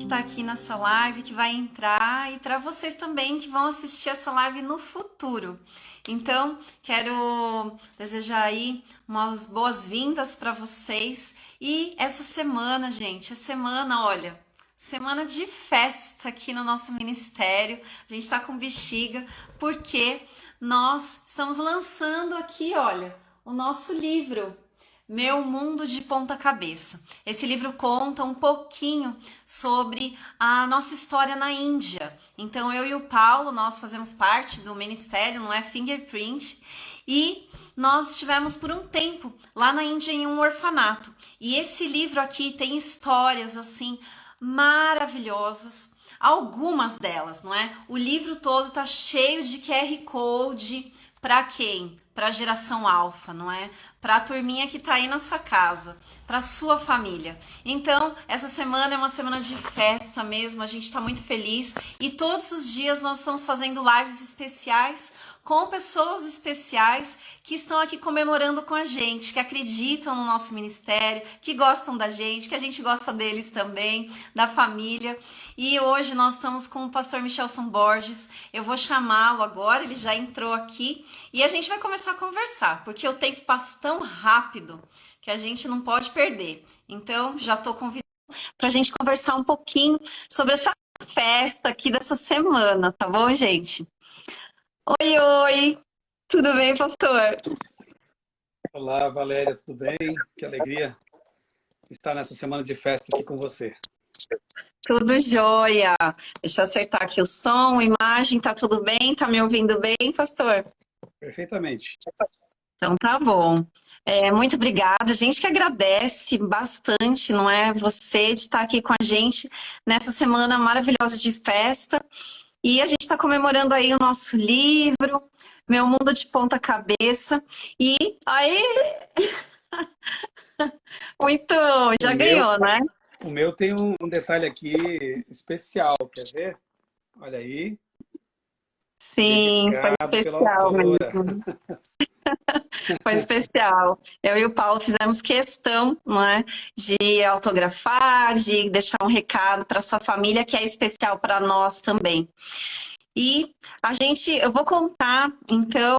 que está aqui nessa live, que vai entrar, e para vocês também que vão assistir essa live no futuro. Então, quero desejar aí umas boas-vindas para vocês. E essa semana, gente, olha, semana de festa aqui no nosso ministério. A gente está com bexiga porque nós estamos lançando aqui, olha, o nosso livro, Meu Mundo de Ponta Cabeça. Esse livro conta um pouquinho sobre a nossa história na Índia. Então, eu e o Paulo, nós fazemos parte do ministério, não é? Fingerprint. E nós estivemos por um tempo lá na Índia em um orfanato. E esse livro aqui tem histórias, assim, maravilhosas. Algumas delas, não é? O livro todo tá cheio de QR Code. Para quem? Para a geração alfa, não é? Para a turminha que tá aí na sua casa, para sua família. Então, essa semana é uma semana de festa mesmo, a gente está muito feliz e todos os dias nós estamos fazendo lives especiais com pessoas especiais que estão aqui comemorando com a gente, que acreditam no nosso ministério, que gostam da gente, que a gente gosta deles também, da família. E hoje nós estamos com o pastor Michelson Borges. Eu vou chamá-lo agora, ele já entrou aqui e a gente vai começar a conversar, porque o tempo passa tão rápido que a gente não pode perder. Então, já estou convidando para a gente conversar um pouquinho sobre essa festa aqui dessa semana, tá bom, gente? Oi, oi! Tudo bem, pastor? Olá, Valéria, tudo bem? Que alegria estar nessa semana de festa aqui com você. Tudo jóia! Deixa eu acertar aqui o som, a imagem, tá tudo bem? Tá me ouvindo bem, pastor? Perfeitamente. Então tá bom. Muito obrigada. A gente que agradece bastante, não é? Você de estar aqui com a gente nessa semana maravilhosa de festa. E a gente está comemorando aí o nosso livro, Meu Mundo de Ponta Cabeça. E aí, muito, já ganhou, né? O meu tem um detalhe aqui especial, quer ver? Olha aí. Sim, foi especial mesmo. Foi especial. Eu e o Paulo fizemos questão, não é, de autografar, de deixar um recado para sua família, que é especial para nós também. E eu vou contar, então,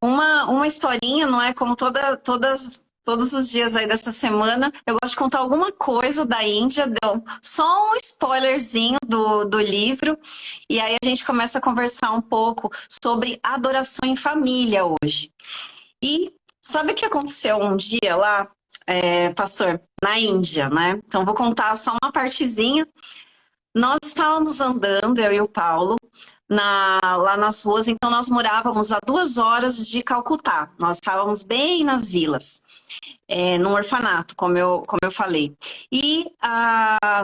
uma historinha, não é? Como todos os dias aí dessa semana, eu gosto de contar alguma coisa da Índia, só um spoilerzinho do livro, e aí a gente começa a conversar um pouco sobre adoração em família hoje. E sabe o que aconteceu um dia lá, pastor, na Índia, né? Então, vou contar só uma partezinha. Nós estávamos andando, eu e o Paulo, lá nas ruas, então nós morávamos a 2 horas de Calcutá. Nós estávamos bem nas vilas, num orfanato, como eu falei. E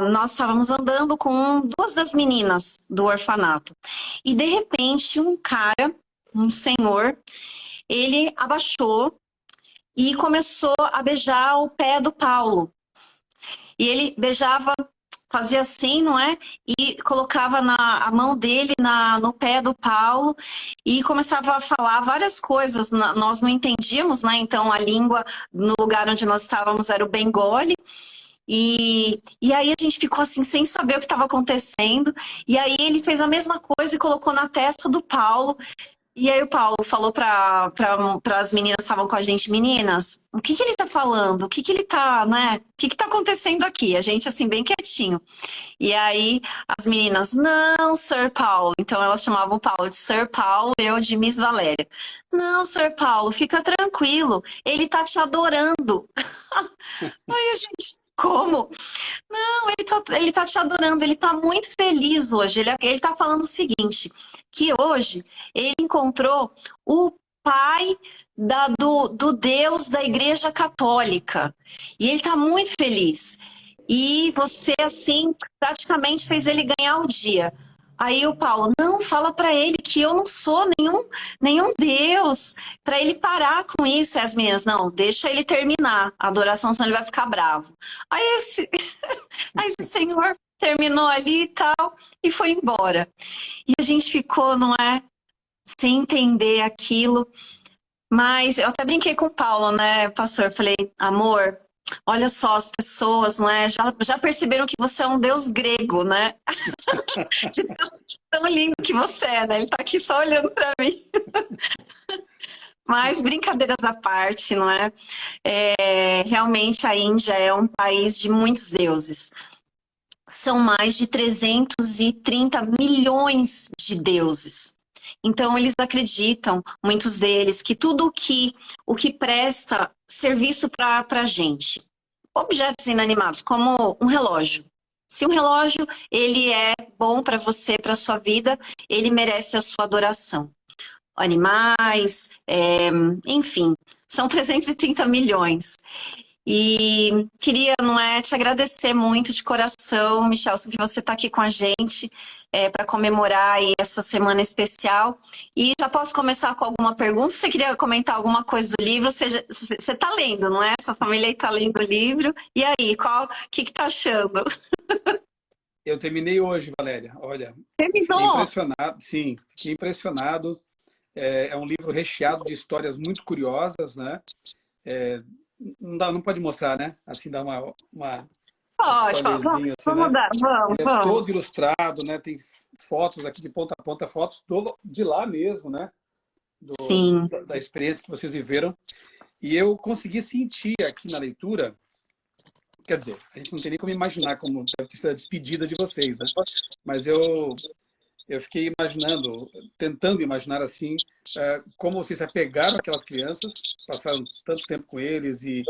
nós estávamos andando com 2 das meninas do orfanato. E de repente um senhor, ele abaixou e começou a beijar o pé do Paulo. E ele beijava, fazia assim, não é? E colocava a mão dele no pé do Paulo e começava a falar várias coisas. Nós não entendíamos, né? Então a língua no lugar onde nós estávamos era o Bengali. E aí a gente ficou assim, sem saber o que estava acontecendo. E aí ele fez a mesma coisa e colocou na testa do Paulo. E aí o Paulo falou para as meninas que estavam com a gente, meninas, o que ele tá falando? O que ele tá, né? O que tá acontecendo aqui? A gente assim, bem quietinho. E aí as meninas, não, Sir Paulo. Então elas chamavam o Paulo de Sir Paulo e eu de Miss Valéria. Não, Sir Paulo, fica tranquilo, ele tá te adorando. Aí a gente, como? Não, ele tá te adorando, ele tá muito feliz hoje. Ele tá falando o seguinte, que hoje ele encontrou o pai do Deus da Igreja Católica. E ele tá muito feliz. E você, assim, praticamente fez ele ganhar o dia. Aí o Paulo, não, fala para ele que eu não sou nenhum Deus, para ele parar com isso. E as meninas, não, deixa ele terminar a adoração, senão ele vai ficar bravo. Aí o senhor terminou ali e tal, e foi embora. E a gente ficou, não é, sem entender aquilo. Mas eu até brinquei com o Paulo, né, pastor? Falei, amor, Olha só, as pessoas, né, já perceberam que você é um deus grego, né? De tão lindo que você é, né? Ele tá aqui só olhando para mim. Mas brincadeiras à parte, não é? Realmente a Índia é um país de muitos deuses. São mais de 330 milhões de deuses. Então, eles acreditam, muitos deles, que tudo o que presta serviço para a gente, objetos inanimados, como um relógio. Se um relógio ele é bom para você, para a sua vida, ele merece a sua adoração. Animais, enfim, são 330 milhões. E queria, não é, te agradecer muito de coração, Michel, que você está aqui com a gente para comemorar aí essa semana especial. E já posso começar com alguma pergunta? Você queria comentar alguma coisa do livro? Você está lendo, não é? Sua família está lendo o livro. E aí, o que está achando? Eu terminei hoje, Valéria. Olha, Terminou? fiquei impressionado. Sim, fiquei impressionado. É um livro recheado de histórias muito curiosas, né? Não pode mostrar, né? Assim, dá uma Pode, spoilerzinho, assim, vamos né? dar, Ele é todo ilustrado, né? Tem fotos aqui de ponta a ponta, fotos de lá mesmo, né? Sim. Da experiência que vocês viveram. E eu consegui sentir aqui na leitura, quer dizer, a gente não tem nem como imaginar como deve ter sido a despedida de vocês, né? Mas eu fiquei imaginando, tentando imaginar assim, como vocês se apegaram àquelas crianças, passaram tanto tempo com eles e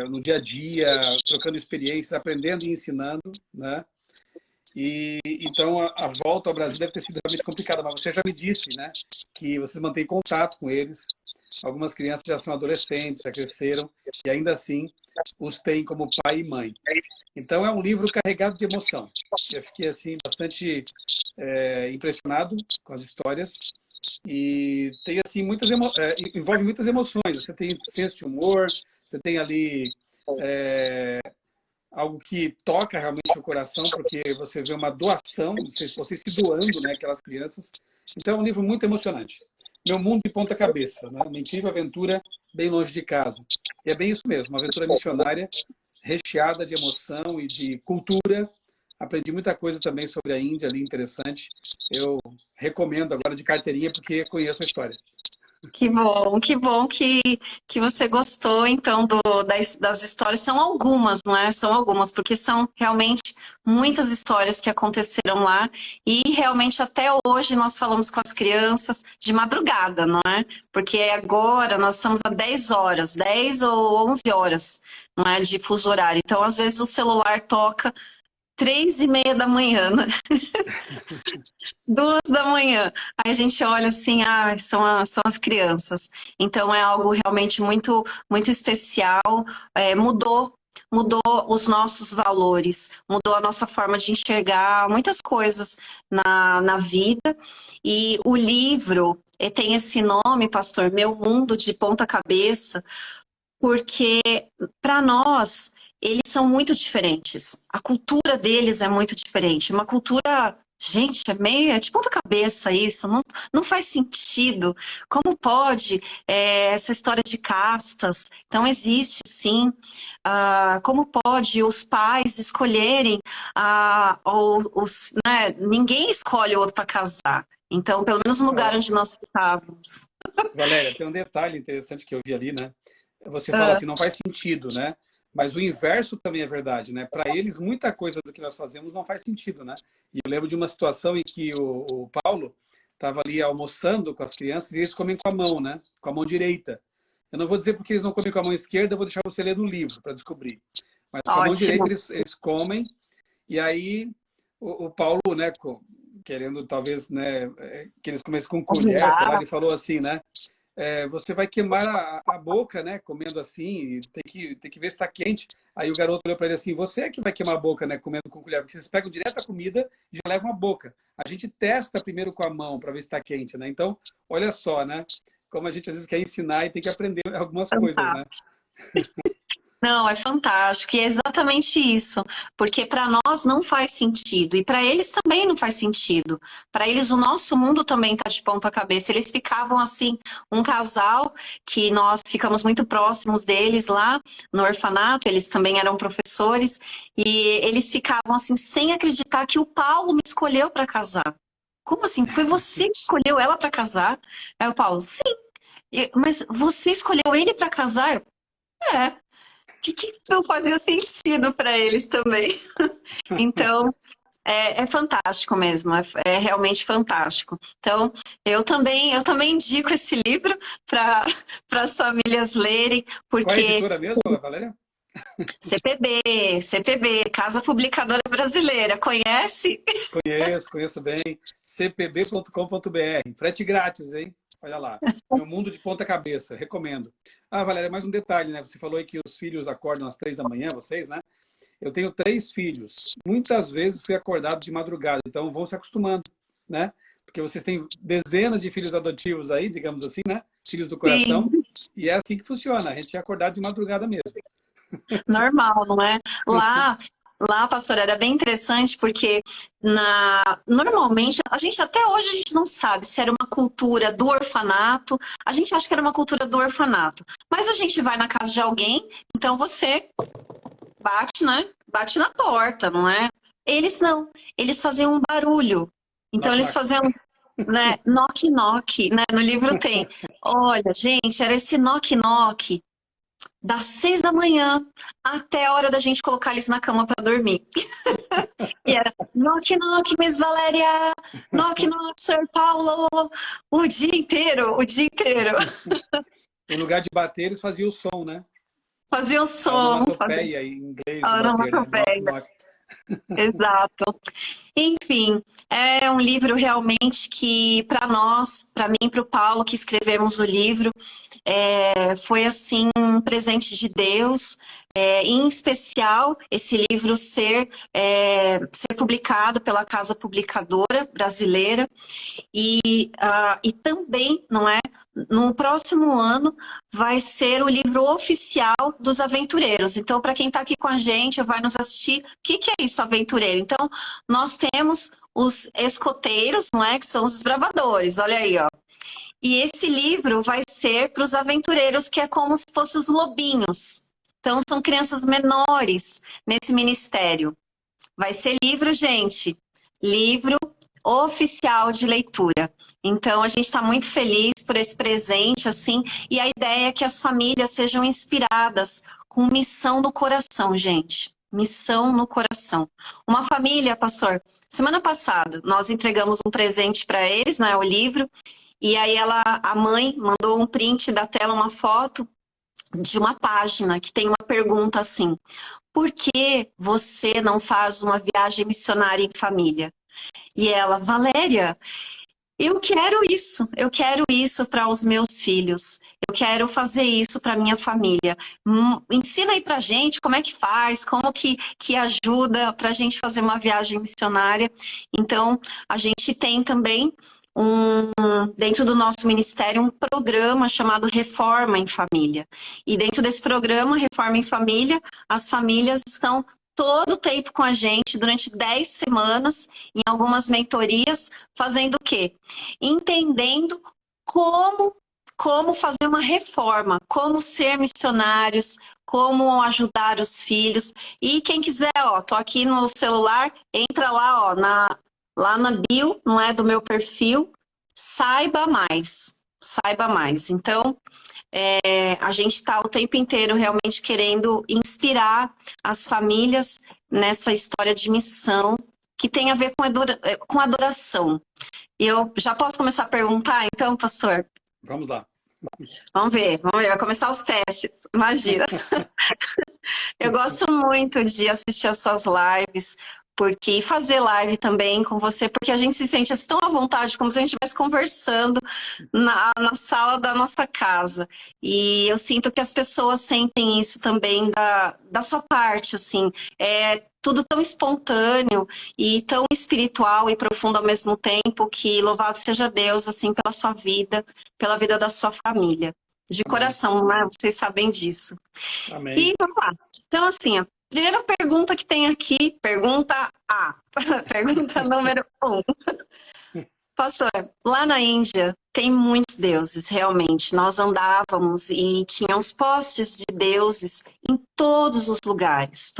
no dia a dia, trocando experiências, aprendendo e ensinando, né? E então a volta ao Brasil deve ter sido realmente complicada, mas você já me disse, né, que vocês mantêm contato com eles. Algumas crianças já são adolescentes, já cresceram e ainda assim os têm como pai e mãe. Então é um livro carregado de emoção. Eu fiquei assim bastante impressionado com as histórias e tem assim envolve muitas emoções. Você tem senso de humor, você tem ali algo que toca realmente o coração, porque você vê uma doação, vocês se doando, né, aquelas crianças. Então é um livro muito emocionante. Meu mundo de ponta cabeça, né? Uma incrível aventura bem longe de casa. E é bem isso mesmo, uma aventura missionária recheada de emoção e de cultura. Aprendi muita coisa também sobre a Índia ali, interessante. Eu recomendo agora de carteirinha, porque conheço a história. Que bom que você gostou, então, das histórias. São algumas, não é? São algumas, porque são realmente muitas histórias que aconteceram lá e realmente até hoje nós falamos com as crianças de madrugada, não é? Porque agora nós estamos a 10 horas, 10 ou 11 horas, não é? De fuso horário. Então, às vezes o celular toca 3:30 da manhã, né? 2 da manhã. Aí a gente olha assim, são as crianças. Então é algo realmente muito, muito especial. Mudou os nossos valores, mudou a nossa forma de enxergar muitas coisas na vida. E o livro tem esse nome, pastor, Meu Mundo de Ponta Cabeça, porque para nós eles são muito diferentes. A cultura deles é muito diferente. Uma cultura, gente, é de ponta cabeça isso, não faz sentido. Como pode essa história de castas? Então existe sim. Como pode os pais escolherem né? Ninguém escolhe o outro para casar. Então, pelo menos no lugar onde nós estávamos. Valéria, tem um detalhe interessante que eu vi ali, né? Você fala assim, não faz sentido, né? Mas o inverso também é verdade, né? Para eles, muita coisa do que nós fazemos não faz sentido, né? E eu lembro de uma situação em que o Paulo estava ali almoçando com as crianças e eles comem com a mão, né? Com a mão direita. Eu não vou dizer porque eles não comem com a mão esquerda, eu vou deixar você ler no livro para descobrir. Mas com a mão direita eles comem e aí o Paulo, né? Querendo talvez, né? Que eles comecem com colher, sei lá, ele falou assim, né? Você vai queimar a boca, né? Comendo assim, tem que ver se está quente. Aí o garoto olhou para ele assim: você é que vai queimar a boca, né? Comendo com colher, porque vocês pegam direto a comida e já levam a boca. A gente testa primeiro com a mão para ver se está quente, né? Então, olha só, né? Como a gente às vezes quer ensinar e tem que aprender algumas coisas, né? Não, é fantástico. E é exatamente isso. Porque para nós não faz sentido. E para eles também não faz sentido. Para eles, o nosso mundo também está de ponta cabeça. Eles ficavam assim, um casal que nós ficamos muito próximos deles lá no orfanato. Eles também eram professores. E eles ficavam assim, sem acreditar que o Paulo me escolheu para casar. Como assim? Foi você que escolheu ela para casar? Aí o Paulo, sim. Mas você escolheu ele para casar? É. Que não fazia sentido para eles também. Então, é fantástico mesmo, é realmente fantástico. Então, eu também indico esse livro para as famílias lerem, Qual é a porque editora mesmo, Valéria? CPB, Casa Publicadora Brasileira, conhece? Conheço bem. cpb.com.br. Frete grátis, hein? Olha lá. Meu mundo de ponta cabeça. Recomendo. Ah, Valéria, mais um detalhe, né? Você falou aí que os filhos acordam às 3 da manhã, vocês, né? Eu tenho 3 filhos. Muitas vezes fui acordado de madrugada, então vão se acostumando, né? Porque vocês têm dezenas de filhos adotivos aí, digamos assim, né? Filhos do coração. Sim, E é assim que funciona. A gente é acordado de madrugada mesmo. normal, não é? Lá, pastor, era bem interessante porque normalmente, a gente até hoje a gente não sabe se era uma cultura do orfanato, a gente acha que era uma cultura do orfanato, mas a gente vai na casa de alguém, então você bate, né? Bate na porta, não é? Eles não, eles faziam um barulho, então Knock, eles knock. faziam, né, knock knock, né? No livro tem. Olha, gente, era esse knock knock das 6 da manhã até a hora da gente colocar eles na cama para dormir. E era knock knock, Miss Valéria, knock knock, Sir Paulo, o dia inteiro, o dia inteiro. No lugar de bater, eles faziam o som, né? Fazia o A som, fazia onomatopeia em inglês a do bater, né? Knock, onomatopeia. knock. Exato. Enfim, é um livro realmente que, para nós, para mim e para o Paulo, que escrevemos o livro, foi assim um presente de Deus. Em especial, esse livro ser publicado pela Casa Publicadora Brasileira e também, não é? No próximo ano vai ser o livro oficial dos aventureiros. Então, para quem está aqui com a gente, vai nos assistir, o que é isso, aventureiro? Então, nós temos os escoteiros, não é? Que são os desbravadores, olha aí, ó. E esse livro vai ser para os aventureiros, que é como se fossem os lobinhos. Então, são crianças menores nesse ministério. Vai ser livro, gente. Livro oficial de leitura. Então, a gente está muito feliz por esse presente, assim, e a ideia é que as famílias sejam inspiradas com missão no coração, gente. Missão no coração. Uma família, pastor, semana passada, nós entregamos um presente para eles, né, o livro, e aí a mãe mandou um print da tela, uma foto de uma página que tem uma pergunta assim: por que você não faz uma viagem missionária em família? E ela, Valéria, eu quero isso para os meus filhos, eu quero fazer isso para minha família. Ensina aí pra gente como é que faz, como que ajuda para a gente fazer uma viagem missionária. Então, a gente tem também dentro do nosso ministério, um programa chamado Reforma em Família. E dentro desse programa, Reforma em Família, as famílias estão todo o tempo com a gente, durante 10 semanas, em algumas mentorias, fazendo o quê? Entendendo como fazer uma reforma, como ser missionários, como ajudar os filhos. E quem quiser, ó, tô aqui no celular, entra lá, ó, lá na bio, não é, do meu perfil, saiba mais, saiba mais. Então, a gente está o tempo inteiro realmente querendo inspirar as famílias nessa história de missão que tem a ver com adoração. E eu já posso começar a perguntar, então, pastor? Vamos lá. Vamos ver, vai começar os testes, imagina. Eu gosto muito de assistir as suas lives, porque fazer live também com você, porque a gente se sente assim, tão à vontade, como se a gente estivesse conversando na sala da nossa casa. E eu sinto que as pessoas sentem isso também da sua parte, assim. É tudo tão espontâneo e tão espiritual e profundo ao mesmo tempo, que louvado seja Deus, assim, pela sua vida, pela vida da sua família. De Amém. coração, né? Vocês sabem disso. Amém. E vamos lá. Então, assim, a primeira pergunta que tem aqui, pergunta A. Pergunta número 1. Pastor, lá na Índia tem muitos deuses, realmente. Nós andávamos e tinha uns postes de deuses em todos os lugares,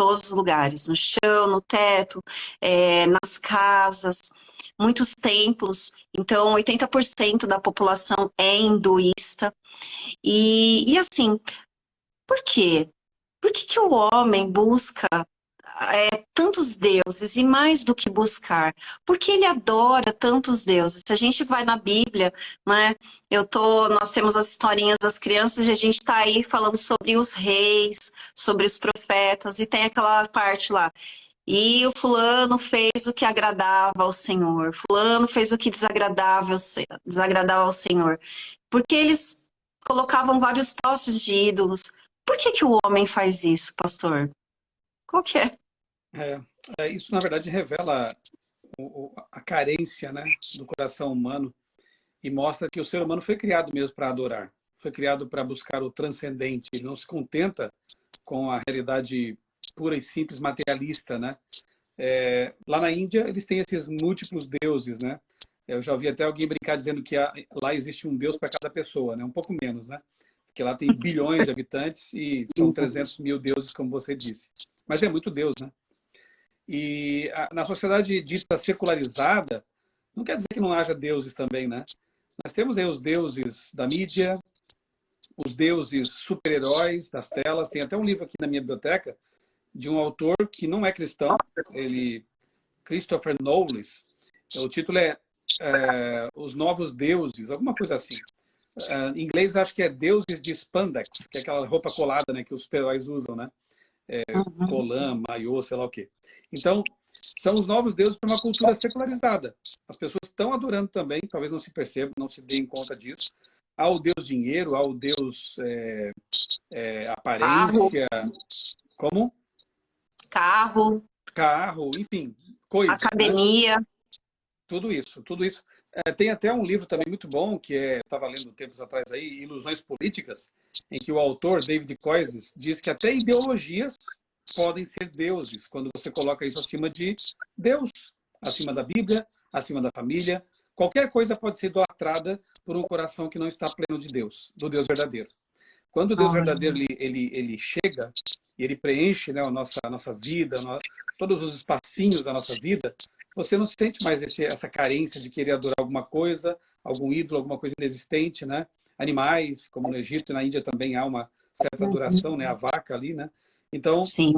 no chão, no teto, nas casas, muitos templos. Então, 80% da população é hinduísta. E assim, por quê? Por que que o homem busca tantos deuses e mais do que buscar? Por que ele adora tantos deuses? Se a gente vai na Bíblia, né? Nós temos as historinhas das crianças e a gente está aí falando sobre os reis, sobre os profetas e tem aquela parte lá. E o fulano fez o que agradava ao Senhor, fulano fez o que desagradava ao Senhor. Porque eles colocavam vários postes de ídolos. Por que que o homem faz isso, pastor? Qual que é? Isso, na verdade, revela a carência, né, do coração humano e mostra que o ser humano foi criado mesmo para adorar. Foi criado para buscar o transcendente. Ele não se contenta com a realidade pura e simples materialista, né? Lá na Índia, eles têm esses múltiplos deuses, né? Eu já ouvi até alguém brincar dizendo que lá existe um deus para cada pessoa, né? Um pouco menos, né? Porque lá tem bilhões de habitantes e são 300 mil deuses, como você disse. Mas é muito deus, né? E na sociedade dita secularizada, não quer dizer que não haja deuses também, né? Nós temos aí os deuses da mídia, os deuses super-heróis das telas. Tem até um livro aqui na minha biblioteca de um autor que não é cristão, Christopher Knowles. O título é Os Novos Deuses, alguma coisa assim. Em inglês acho que é Deuses de Spandex, que é aquela roupa colada, né, que os super-heróis usam, né? Colã, maiô, sei lá o quê. Então, são os novos deuses para uma cultura secularizada. As pessoas estão adorando também, talvez não se percebam, não se deem conta disso. Há o deus dinheiro, há o deus Carro, aparência, como? carro, Carro, enfim, coisas, né? academia. Tudo isso, tudo isso. Tem até um livro também muito bom, que estava lendo tempos atrás aí, Ilusões Políticas, em que o autor, David Koyzis, diz que até ideologias podem ser deuses, quando você coloca isso acima de Deus, acima da Bíblia, acima da família. Qualquer coisa pode ser idolatrada por um coração que não está pleno de Deus, do Deus verdadeiro. Quando o Deus verdadeiro ele chega e ele preenche, né, a nossa vida, todos os espacinhos da nossa vida, você não sente mais essa carência de querer adorar alguma coisa, algum ídolo, alguma coisa inexistente, né? Animais, como no Egito e na Índia também há uma certa adoração, né? A vaca ali, né? Então, Sim.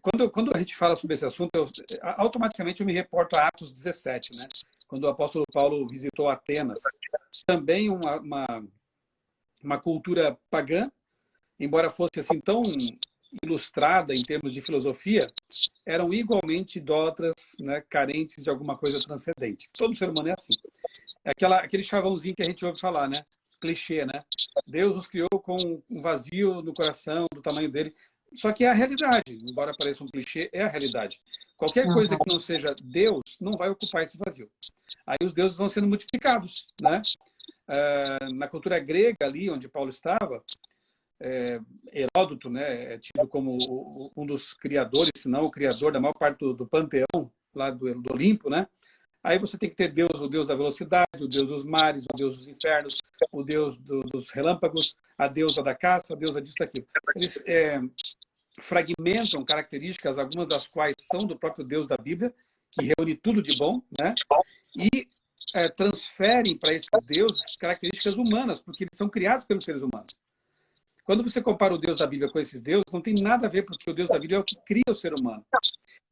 quando a gente fala sobre esse assunto, automaticamente eu me reporto a Atos 17, né? Quando o apóstolo Paulo visitou Atenas. Também uma cultura pagã, embora fosse assim tão ilustrada em termos de filosofia, eram igualmente idólatras, né, carentes de alguma coisa transcendente. Todo ser humano é assim. É aquele chavãozinho que a gente ouve falar, né? Clichê, né? Deus nos criou com um vazio no coração, do tamanho dele. Só que é a realidade, embora pareça um clichê, é a realidade. Qualquer coisa que não seja Deus não vai ocupar esse vazio. Aí os deuses vão sendo multiplicados, né? Na cultura grega ali, onde Paulo estava, Heródoto, né, é tido como um dos criadores, se não o criador da maior parte do panteão lá do Olimpo, né? Aí você tem que ter Deus, o Deus da velocidade, o Deus dos mares, o Deus dos infernos, o Deus dos relâmpagos, a deusa da caça, a deusa disso, daquilo. Eles fragmentam características, algumas das quais são do próprio Deus da Bíblia, que reúne tudo de bom, né? E transferem para esses deuses características humanas, porque eles são criados pelos seres humanos. Quando você compara o Deus da Bíblia com esses deuses, não tem nada a ver, porque o Deus da Bíblia é o que cria o ser humano.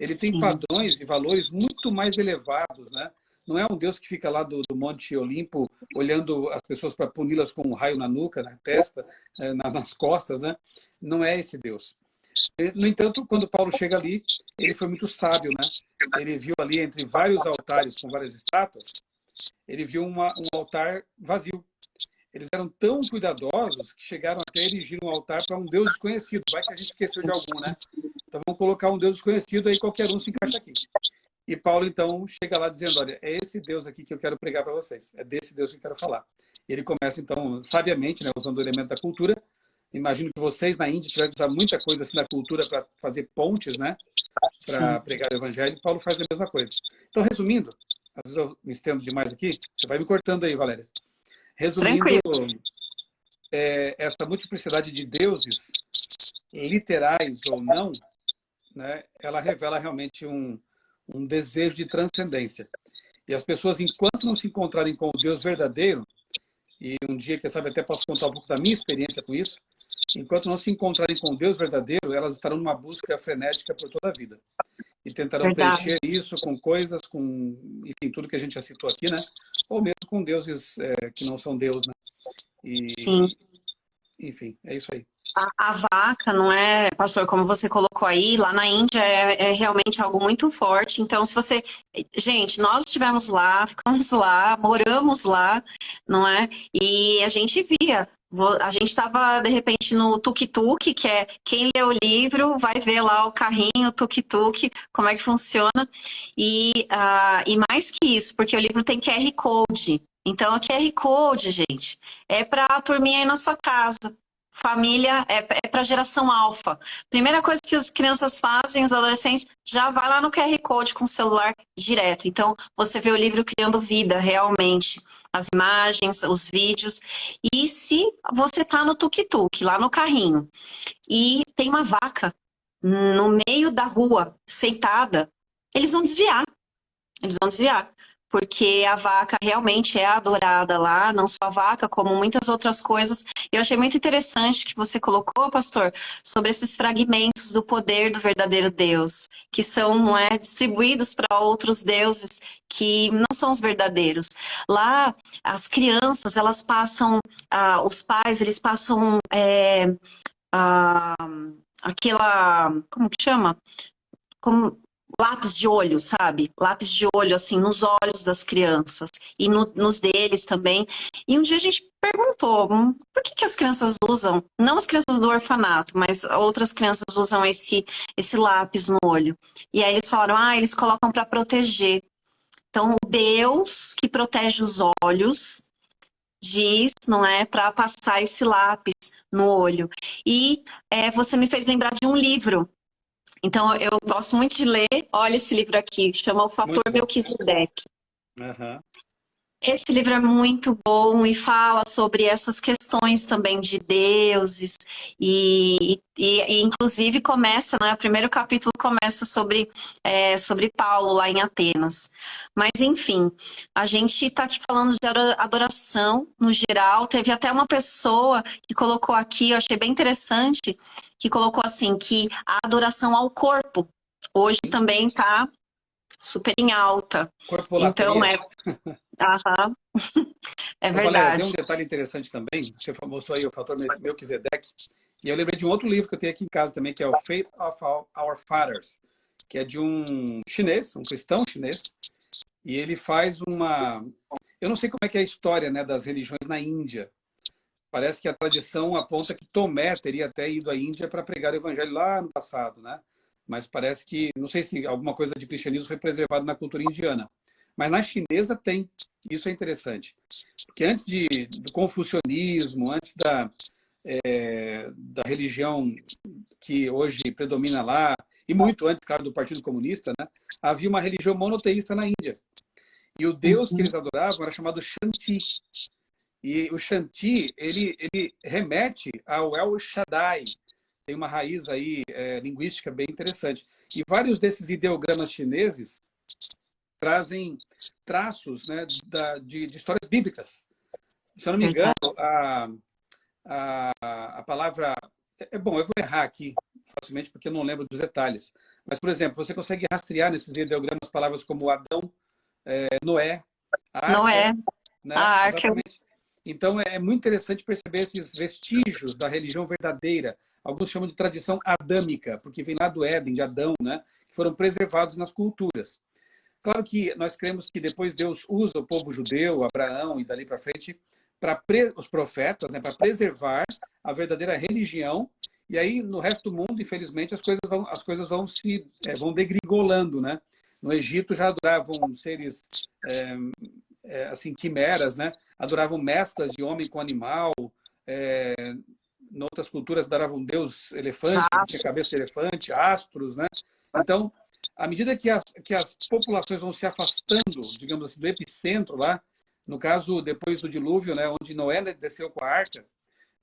Ele tem padrões e valores muito mais elevados, né? Não é um Deus que fica lá do Monte Olimpo olhando as pessoas para puni-las com um raio na nuca, na testa, nas costas, né? Não é esse Deus. No entanto, quando Paulo chega ali, ele foi muito sábio, né? Ele viu ali entre vários altares com várias estátuas, ele viu um altar vazio. Eles eram tão cuidadosos que chegaram até a erigir um altar para um Deus desconhecido. Vai que a gente esqueceu de algum, né? Então vamos colocar um Deus desconhecido, aí qualquer um se encaixa aqui. E Paulo, então, chega lá dizendo, olha, é esse Deus aqui que eu quero pregar para vocês. É desse Deus que eu quero falar. E ele começa, então, sabiamente, né, usando o elemento da cultura. Imagino que vocês na Índia tiveram que usar muita coisa assim da cultura para fazer pontes, né, para pregar o evangelho. Paulo faz a mesma coisa. Então, resumindo, às vezes eu me estendo demais aqui, você vai me cortando aí, Valéria. Resumindo, essa multiplicidade de deuses, literais ou não, né, ela revela realmente um desejo de transcendência. E as pessoas, enquanto não se encontrarem com o Deus verdadeiro, e um dia, quem sabe, até posso contar um pouco da minha experiência com isso, enquanto não se encontrarem com o Deus verdadeiro, elas estarão numa busca frenética por toda a vida. E tentarão preencher isso com coisas, com, enfim, tudo que a gente já citou aqui, né? Ou mesmo com deuses que não são Deus, né? Sim. Enfim, é isso aí. A vaca, não é, pastor, como você colocou aí, lá na Índia é realmente algo muito forte. Então, se você... Gente, nós estivemos lá, ficamos lá, moramos lá, não é? E a gente via. A gente estava, de repente, no tuk-tuk, que é quem lê o livro vai ver lá o carrinho, o tuk-tuk, como é que funciona. E mais que isso, porque o livro tem QR Code. Então, o QR Code, gente, é para a turminha aí na sua casa. Família é para geração alfa. Primeira coisa que as crianças fazem, os adolescentes, já vai lá no QR Code com o celular direto. Então, você vê o livro criando vida, realmente. As imagens, os vídeos. E se você tá no tuk-tuk, lá no carrinho, e tem uma vaca no meio da rua, sentada, eles vão desviar. Eles vão desviar. Porque a vaca realmente é adorada lá, não só a vaca, como muitas outras coisas. Eu achei muito interessante que você colocou, pastor, sobre esses fragmentos do poder do verdadeiro Deus, que são, não é, distribuídos para outros deuses que não são os verdadeiros. Lá, as crianças, elas passam, os pais, eles passam aquela, como que chama? Como lápis de olho, sabe? Lápis de olho, assim, nos olhos das crianças e nos deles também. E um dia a gente perguntou, por que as crianças usam, não as crianças do orfanato, mas outras crianças usam esse lápis no olho. E aí eles falaram, eles colocam para proteger. Então, o Deus que protege os olhos diz, não é, para passar esse lápis no olho. E você me fez lembrar de um livro. Então, eu gosto muito de ler. Olha esse livro aqui, chama O Fator Melquisedeque. Esse livro é muito bom e fala sobre essas questões também de deuses e inclusive começa, né? O primeiro capítulo começa sobre Paulo lá em Atenas. Mas enfim, a gente está aqui falando de adoração no geral. Teve até uma pessoa que colocou aqui, eu achei bem interessante, que colocou assim, que a adoração ao corpo hoje também está super em alta. Então é verdade. Valéria, tem um detalhe interessante também. Você mostrou aí o fator Melquisedeque. E eu lembrei de um outro livro que eu tenho aqui em casa também, que é o Faith of Our Fathers, que é de um chinês, um cristão chinês. E ele faz uma... Eu não sei como é que é a história, né, das religiões na Índia. Parece que a tradição aponta que Tomé teria até ido à Índia para pregar o evangelho lá no passado, né? Mas parece que... Não sei se alguma coisa de cristianismo foi preservado na cultura indiana. Mas na chinesa tem. Isso é interessante. Porque antes do confucionismo, antes da religião que hoje predomina lá, e muito antes, claro, do Partido Comunista, né, havia uma religião monoteísta na Índia. E o deus que eles adoravam era chamado Shanti. E o Shanti, ele remete ao El Shaddai. Tem uma raiz aí linguística bem interessante. E vários desses ideogramas chineses trazem traços, né, de histórias bíblicas. Se eu não me engano, a palavra... Bom, eu vou errar aqui facilmente porque eu não lembro dos detalhes. Mas, por exemplo, você consegue rastrear nesses ideogramas palavras como Adão, Noé, Arca, Noé, né? a Arca. Exatamente. Então, é muito interessante perceber esses vestígios da religião verdadeira. Alguns chamam de tradição adâmica, porque vem lá do Éden, de Adão, né? Que foram preservados nas culturas. Claro que nós cremos que depois Deus usa o povo judeu, Abraão e dali para frente, os profetas, né, para preservar a verdadeira religião. E aí, no resto do mundo, infelizmente, as coisas vão degringolando, né? No Egito já adoravam seres assim, quimeras, né? Adoravam mesclas de homem com animal. Em outras culturas adoravam um deus elefante, que tinha cabeça de elefante, astros, né? Então, à medida que as populações vão se afastando, digamos assim, do epicentro lá, no caso, depois do dilúvio, né, onde Noé desceu com a arca,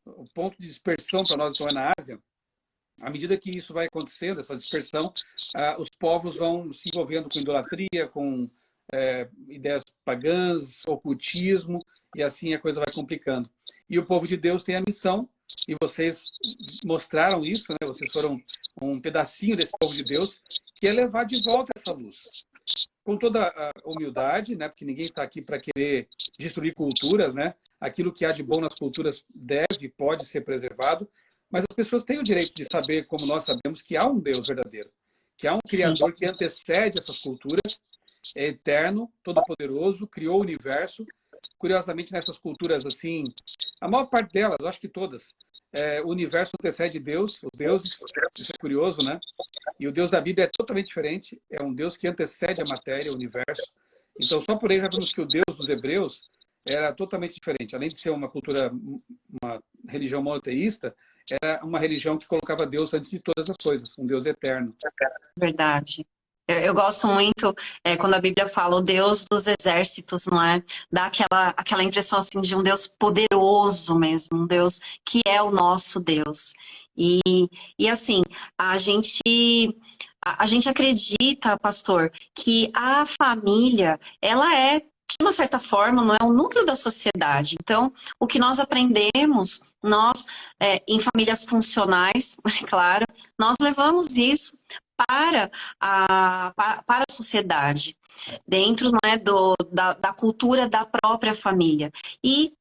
o ponto de dispersão para nós então é na Ásia. À medida que isso vai acontecendo, essa dispersão, os povos vão se envolvendo com idolatria, com ideias pagãs, ocultismo, e assim a coisa vai complicando. E o povo de Deus tem a missão, e vocês mostraram isso, né? Vocês foram um pedacinho desse povo de Deus, que é levar de volta essa luz. Com toda a humildade, né? Porque ninguém está aqui para querer destruir culturas, né? Aquilo que há de bom nas culturas deve, pode ser preservado, mas as pessoas têm o direito de saber, como nós sabemos, que há um Deus verdadeiro, que há um Criador que antecede essas culturas, é eterno, todo-poderoso, criou o universo. Curiosamente, nessas culturas, assim, a maior parte delas, eu acho que todas, o universo antecede Deus, os deuses, isso é curioso, né? E o Deus da Bíblia é totalmente diferente, é um Deus que antecede a matéria, o universo. Então, só por aí já vemos que o Deus dos hebreus era totalmente diferente. Além de ser uma cultura, uma religião monoteísta, era uma religião que colocava Deus antes de todas as coisas, um Deus eterno. Verdade. Eu gosto muito quando a Bíblia fala o Deus dos exércitos, não é? Dá aquela impressão assim de um Deus poderoso mesmo, um Deus que é o nosso Deus. E assim, a gente acredita, pastor, que a família, ela é, de uma certa forma, não é o núcleo da sociedade. Então, o que nós aprendemos, em famílias funcionais, é claro, nós levamos isso para a sociedade, dentro, não é, da cultura da própria família. E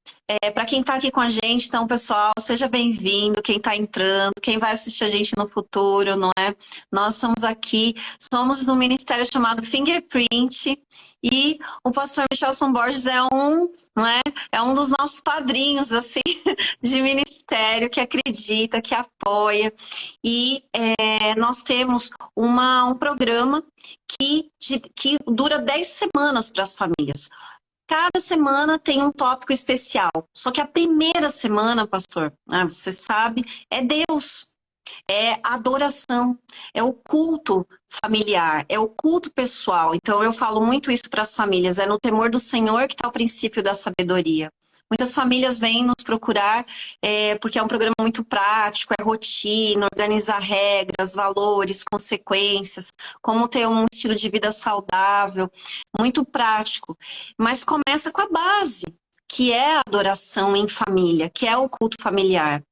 para quem está aqui com a gente, então, pessoal, seja bem-vindo, quem está entrando, quem vai assistir a gente no futuro, não é? Nós somos do ministério chamado Fingerprint, e o pastor Michelson Borges não é? É um dos nossos padrinhos, assim, de ministério, que acredita, que apoia. E nós temos um programa que dura 10 semanas para as famílias. Cada semana tem um tópico especial. Só que a primeira semana, pastor, você sabe, é Deus. É adoração, é o culto familiar, é o culto pessoal. Então eu falo muito isso para as famílias, é no temor do Senhor que está o princípio da sabedoria. Muitas famílias vêm nos procurar porque é um programa muito prático, é rotina, organizar regras, valores, consequências, como ter um estilo de vida saudável, muito prático. Mas começa com a base, que é a adoração em família, que é o culto familiar.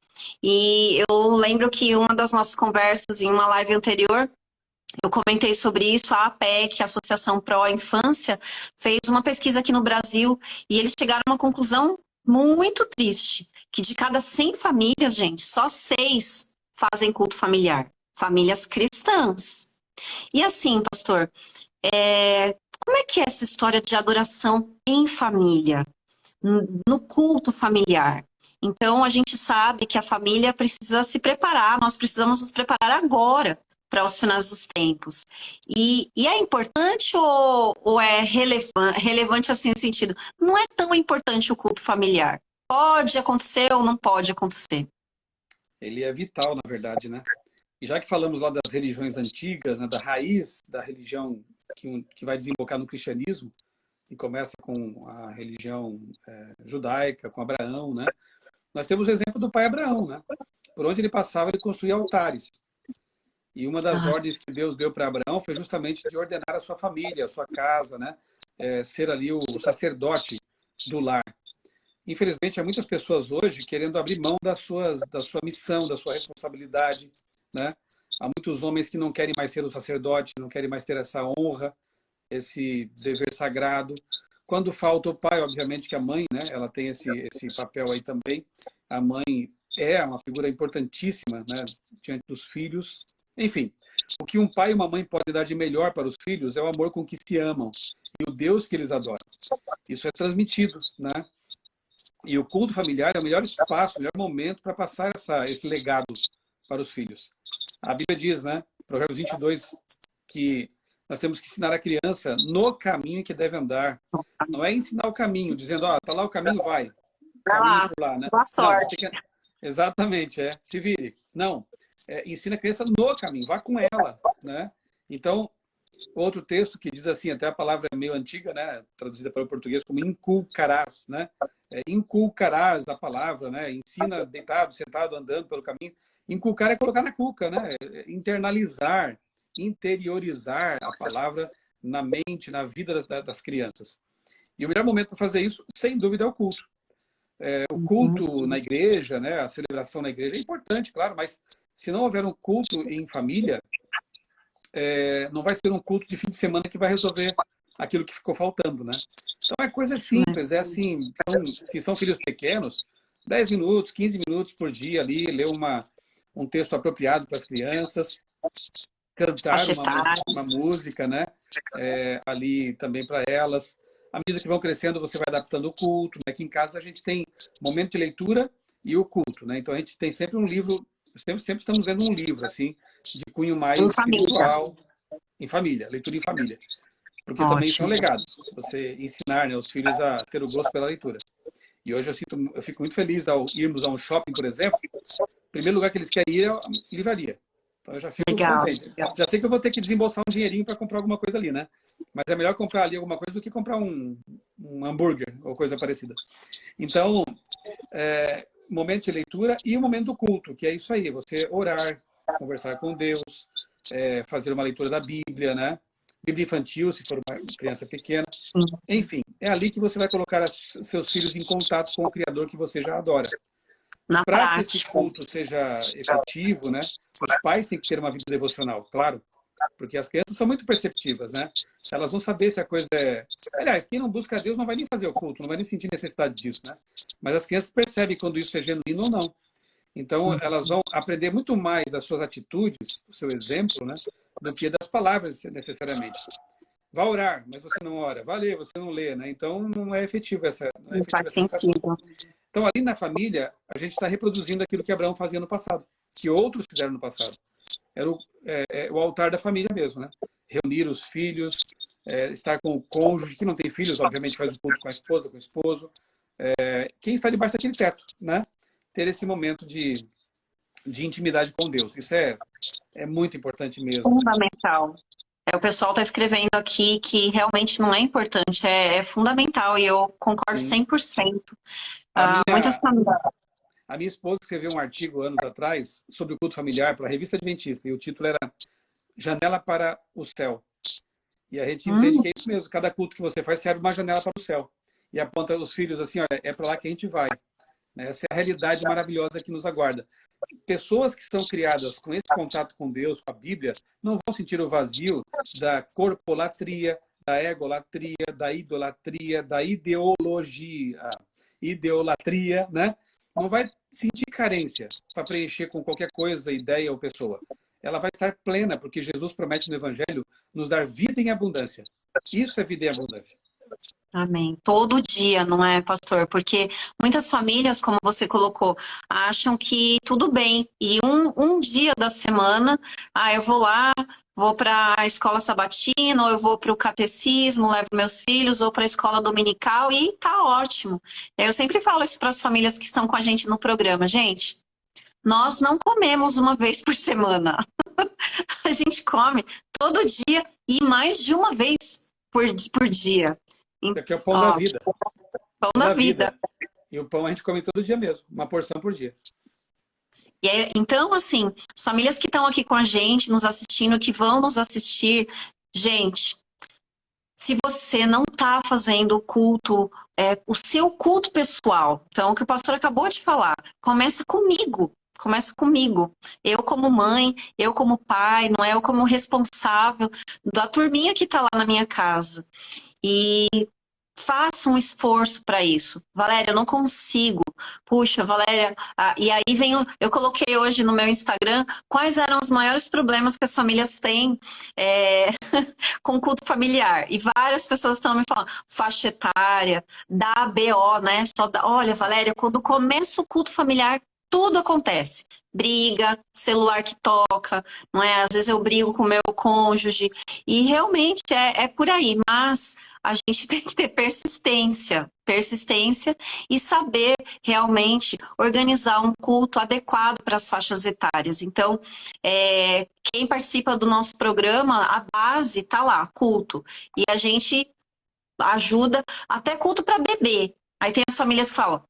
E eu lembro que uma das nossas conversas em uma live anterior, eu comentei sobre isso. A APEC, a Associação Pró Infância, fez uma pesquisa aqui no Brasil e eles chegaram a uma conclusão muito triste, que de cada 100 famílias, gente, só 6 fazem culto familiar. Famílias cristãs. E assim, pastor, como é que é essa história de adoração em família, no culto familiar? Então, a gente sabe que a família precisa se preparar, nós precisamos nos preparar agora para os finais dos tempos. E é importante ou é relevante assim no sentido? Não é tão importante o culto familiar. Pode acontecer ou não pode acontecer? Ele é vital, na verdade, né? E já que falamos lá das religiões antigas, né, da raiz da religião que vai desembocar no cristianismo, e começa com a religião judaica, com Abraão, né? Nós temos o exemplo do pai Abraão, né? Por onde ele passava, ele construía altares. E uma das ordens que Deus deu para Abraão foi justamente de ordenar a sua família, a sua casa, né? Ser ali o sacerdote do lar. Infelizmente, há muitas pessoas hoje querendo abrir mão da sua missão, da sua responsabilidade, né? Há muitos homens que não querem mais ser o sacerdote, não querem mais ter essa honra, esse dever sagrado. Quando falta o pai, obviamente que a mãe, né? Ela tem esse papel aí também. A mãe é uma figura importantíssima, né? Diante dos filhos. Enfim, o que um pai e uma mãe podem dar de melhor para os filhos é o amor com que se amam e o Deus que eles adoram. Isso é transmitido, né? E o culto familiar é o melhor espaço, o melhor momento para passar esse legado para os filhos. A Bíblia diz, né? Provérbios 22, que Nós temos que ensinar a criança no caminho que deve andar. Não é ensinar o caminho, dizendo, ó, tá lá o caminho, vai. Vai Caminho lá, por lá, né? boa Não, sorte. exatamente, se vire. Não, ensina a criança no caminho, vá com ela, né? Então, outro texto que diz assim, até a palavra é meio antiga, né? Traduzida para o português como inculcarás, né? Inculcarás a palavra, né? Ensina deitado, sentado, andando pelo caminho. Inculcar é colocar na cuca, né? Internalizar, interiorizar a palavra na mente, na vida das crianças. E o melhor momento para fazer isso, sem dúvida, é o culto. O culto na igreja, né? A celebração na igreja é importante, claro, mas se não houver um culto em família, não vai ser um culto de fim de semana que vai resolver aquilo que ficou faltando, né? Então é coisa simples, é assim, se são filhos pequenos, 10 minutos, 15 minutos por dia ali, ler um texto apropriado para as crianças, cantar uma música, né? Ali também para elas. À medida que vão crescendo, você vai adaptando o culto. Aqui em casa a gente tem momento de leitura e o culto, né? Então a gente tem sempre um livro, sempre estamos lendo um livro, assim, de cunho mais espiritual, em família, leitura em família. Porque também isso é um legado, você ensinar, né, os filhos a ter o gosto pela leitura. E hoje eu fico muito feliz ao irmos a um shopping, por exemplo, o primeiro lugar que eles querem ir é a livraria. Então eu já fico contente. Já sei que eu vou ter que desembolsar um dinheirinho para comprar alguma coisa ali, né? Mas é melhor comprar ali alguma coisa do que comprar um hambúrguer ou coisa parecida. Então, momento de leitura e o momento do culto, que é isso aí, você orar, conversar com Deus, fazer uma leitura da Bíblia, né? Bíblia infantil, se for uma criança pequena. Enfim, é ali que você vai colocar seus filhos em contato com o Criador que você já adora. Para que esse culto seja efetivo, né? Os pais têm que ter uma vida devocional, claro, porque as crianças são muito perceptivas, né? Elas vão saber se a coisa é... Aliás, quem não busca a Deus não vai nem fazer o culto, não vai nem sentir necessidade disso, né? Mas as crianças percebem quando isso é genuíno ou não. Então, elas vão aprender muito mais das suas atitudes, do seu exemplo, né? Do que das palavras, necessariamente. Vai orar, mas você não ora. Vai ler, você não lê, né? Então, não é efetivo essa educação. Então, ali na família, a gente está reproduzindo aquilo que Abraão fazia no passado, que outros fizeram no passado. Era o altar da família mesmo, né? Reunir os filhos, estar com o cônjuge, que não tem filhos, obviamente faz o culto com a esposa, com o esposo. Quem está debaixo daquele teto, né? Ter esse momento de intimidade com Deus. Isso é muito importante mesmo. Fundamental. O pessoal está escrevendo aqui que realmente não é importante, é fundamental e eu concordo 100%. Muitas famílias... A minha esposa escreveu um artigo anos atrás sobre o culto familiar para a Revista Adventista e o título era Janela para o Céu. E a gente entende que é isso mesmo. Cada culto que você faz, você abre uma janela para o céu. E aponta os filhos assim, olha, é para lá que a gente vai. Essa é a realidade maravilhosa que nos aguarda. Pessoas que são criadas com esse contato com Deus, com a Bíblia, não vão sentir o vazio da corpolatria, da egolatria, da idolatria, da ideolatria, né? Não vai sentir carência para preencher com qualquer coisa, ideia ou pessoa. Ela vai estar plena, porque Jesus promete no Evangelho nos dar vida em abundância. Isso é vida em abundância. Amém. Todo dia, não é, pastor? Porque muitas famílias, como você colocou, acham que tudo bem. E um dia da semana, eu vou lá, vou para a escola sabatina, ou eu vou para o catecismo, levo meus filhos, ou para a escola dominical, e tá ótimo. Eu sempre falo isso para as famílias que estão com a gente no programa. Gente, nós não comemos uma vez por semana. A gente come todo dia e mais de uma vez por dia. Isso aqui é o pão da vida. Pão da vida. E o pão a gente come todo dia mesmo, uma porção por dia. Então, assim, as famílias que estão aqui com a gente, nos assistindo, que vão nos assistir, gente, se você não está fazendo o culto, o seu culto pessoal, então o que o pastor acabou de falar, começa comigo. Começa comigo. Eu como mãe, eu como pai, não é? Eu como responsável da turminha que está lá na minha casa. E faça um esforço para isso. Valéria, eu não consigo. Puxa, Valéria... e aí eu coloquei hoje no meu Instagram quais eram os maiores problemas que as famílias têm com culto familiar. E várias pessoas estão me falando, faixa etária, da BO, né? Olha, Valéria, quando começa o culto familiar, tudo acontece. Briga, celular que toca, não é? Às vezes eu brigo com o meu cônjuge, e realmente é por aí, mas a gente tem que ter persistência e saber realmente organizar um culto adequado para as faixas etárias. Então, quem participa do nosso programa, a base está lá, culto, e a gente ajuda até culto para bebê. Aí tem as famílias que falam,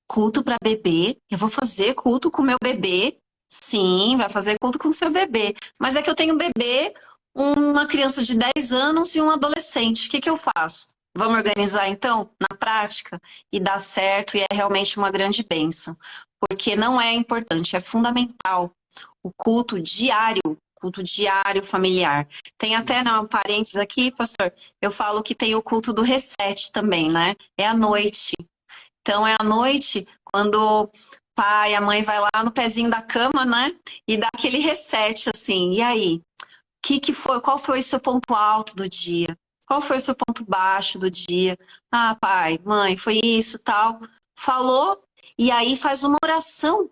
culto para bebê? Eu vou fazer culto com meu bebê? Sim, vai fazer culto com seu bebê. Mas é que eu tenho um bebê, uma criança de 10 anos e um adolescente. O que eu faço? Vamos organizar então, na prática, e dá certo, e é realmente uma grande bênção. Porque não é importante, é fundamental o culto diário familiar. Tem até, um parênteses aqui, pastor, eu falo que tem o culto do reset também, né? É à noite. Então, é à noite, quando o pai, a mãe vai lá no pezinho da cama, né? E dá aquele reset, assim. E aí? Que foi? Qual foi o seu ponto alto do dia? Qual foi o seu ponto baixo do dia? Ah, pai, mãe, foi isso, tal. Falou, e aí faz uma oração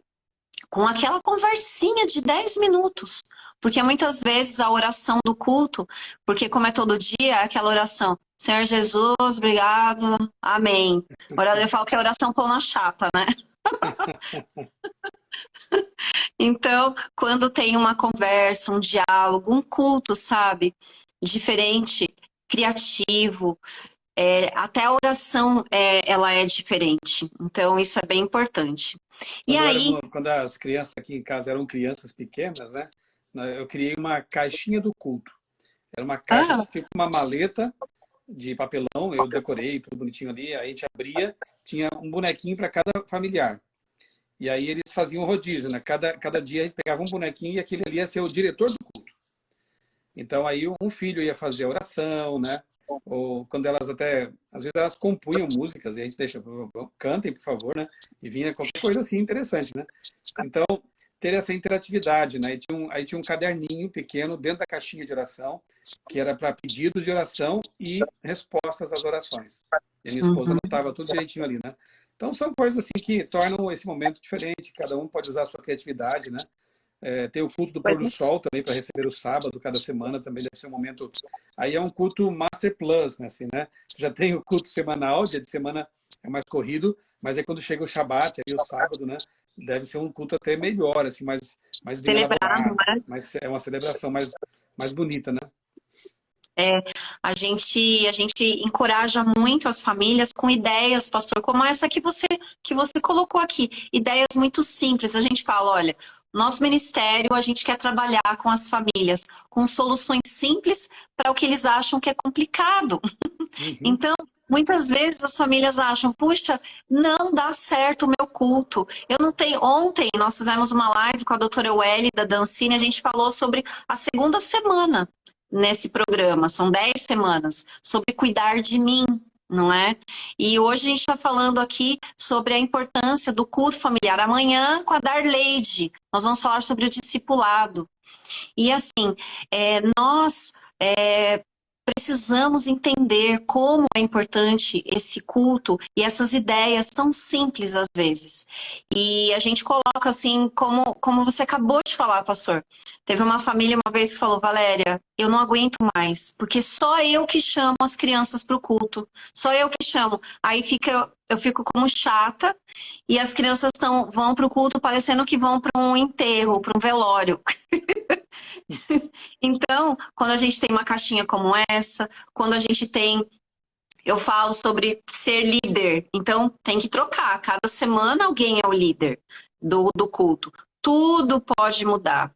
com aquela conversinha de 10 minutos. Porque muitas vezes a oração do culto, porque como é todo dia, é aquela oração, Senhor Jesus, obrigado, amém. Eu falo que é oração pão na chapa, né? Então, quando tem uma conversa, um diálogo, um culto, sabe? Diferente, criativo, até a oração ela é diferente. Então, isso é bem importante. E aí... Quando as crianças aqui em casa eram crianças pequenas, né? Eu criei uma caixinha do culto. Era uma caixa, tipo uma maleta de papelão, eu decorei tudo bonitinho ali, aí a gente abria, tinha um bonequinho para cada familiar. E aí eles faziam rodízio, né? Cada dia a gente pegava um bonequinho e aquele ali ia ser o diretor do culto. Então aí um filho ia fazer a oração, né? Ou quando elas até, às vezes elas compunham músicas e a gente deixa, cantem, por favor, né? E vinha qualquer coisa assim interessante, né? Então, ter essa interatividade, né? Aí tinha um caderninho pequeno dentro da caixinha de oração, que era para pedidos de oração e respostas às orações. E a minha esposa anotava tudo direitinho ali, né? Então, são coisas assim que tornam esse momento diferente. Cada um pode usar a sua criatividade, né? Tem o culto do pôr do sol também, para receber o sábado, cada semana também deve ser um momento... Aí é um culto Master Plus, né? Assim, né? Você já tem o culto semanal, dia de semana é mais corrido, mas é quando chega o Shabat, aí o sábado, né? Deve ser um culto até melhor, assim, mais bem elaborado. Né? Mas é uma celebração mais bonita, né? A gente encoraja muito as famílias com ideias, pastor, como essa que você colocou aqui. Ideias muito simples. A gente fala, olha, nosso ministério, a gente quer trabalhar com as famílias, com soluções simples para o que eles acham que é complicado. Então, muitas vezes as famílias acham, puxa, não dá certo o meu culto. Eu não tenho... Ontem nós fizemos uma live com a doutora Welly da Dancine, a gente falou sobre a segunda semana nesse programa, são 10 semanas, sobre cuidar de mim, não é? E hoje a gente está falando aqui sobre a importância do culto familiar. Amanhã, com a Darleide, nós vamos falar sobre o discipulado. E assim, nós precisamos entender como é importante esse culto e essas ideias tão simples às vezes. E a gente coloca assim, como você acabou de falar, pastor. Teve uma família uma vez que falou, Valéria, eu não aguento mais, porque só eu que chamo as crianças para o culto, só eu que chamo. Aí eu fico como chata e as crianças vão para o culto parecendo que vão para um enterro, para um velório. Então, quando a gente tem uma caixinha como essa, quando a gente tem... Eu falo sobre ser líder, então tem que trocar. Cada semana alguém é o líder do culto. Tudo pode mudar.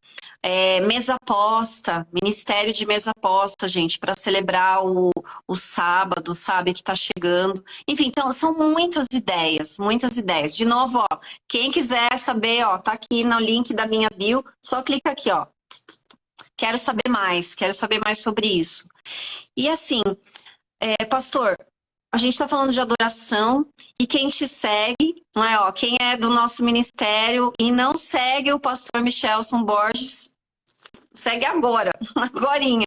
Mesa posta, ministério de mesa posta, gente, para celebrar o sábado, sabe, que está chegando. Enfim, então são muitas ideias, muitas ideias. De novo, ó, quem quiser saber, ó, tá aqui no link da minha bio, só clica aqui, ó. Quero saber mais sobre isso. E assim, pastor, a gente está falando de adoração e quem te segue, não é? Ó, quem é do nosso ministério e não segue o pastor Michelson Borges, segue agora, agorinha.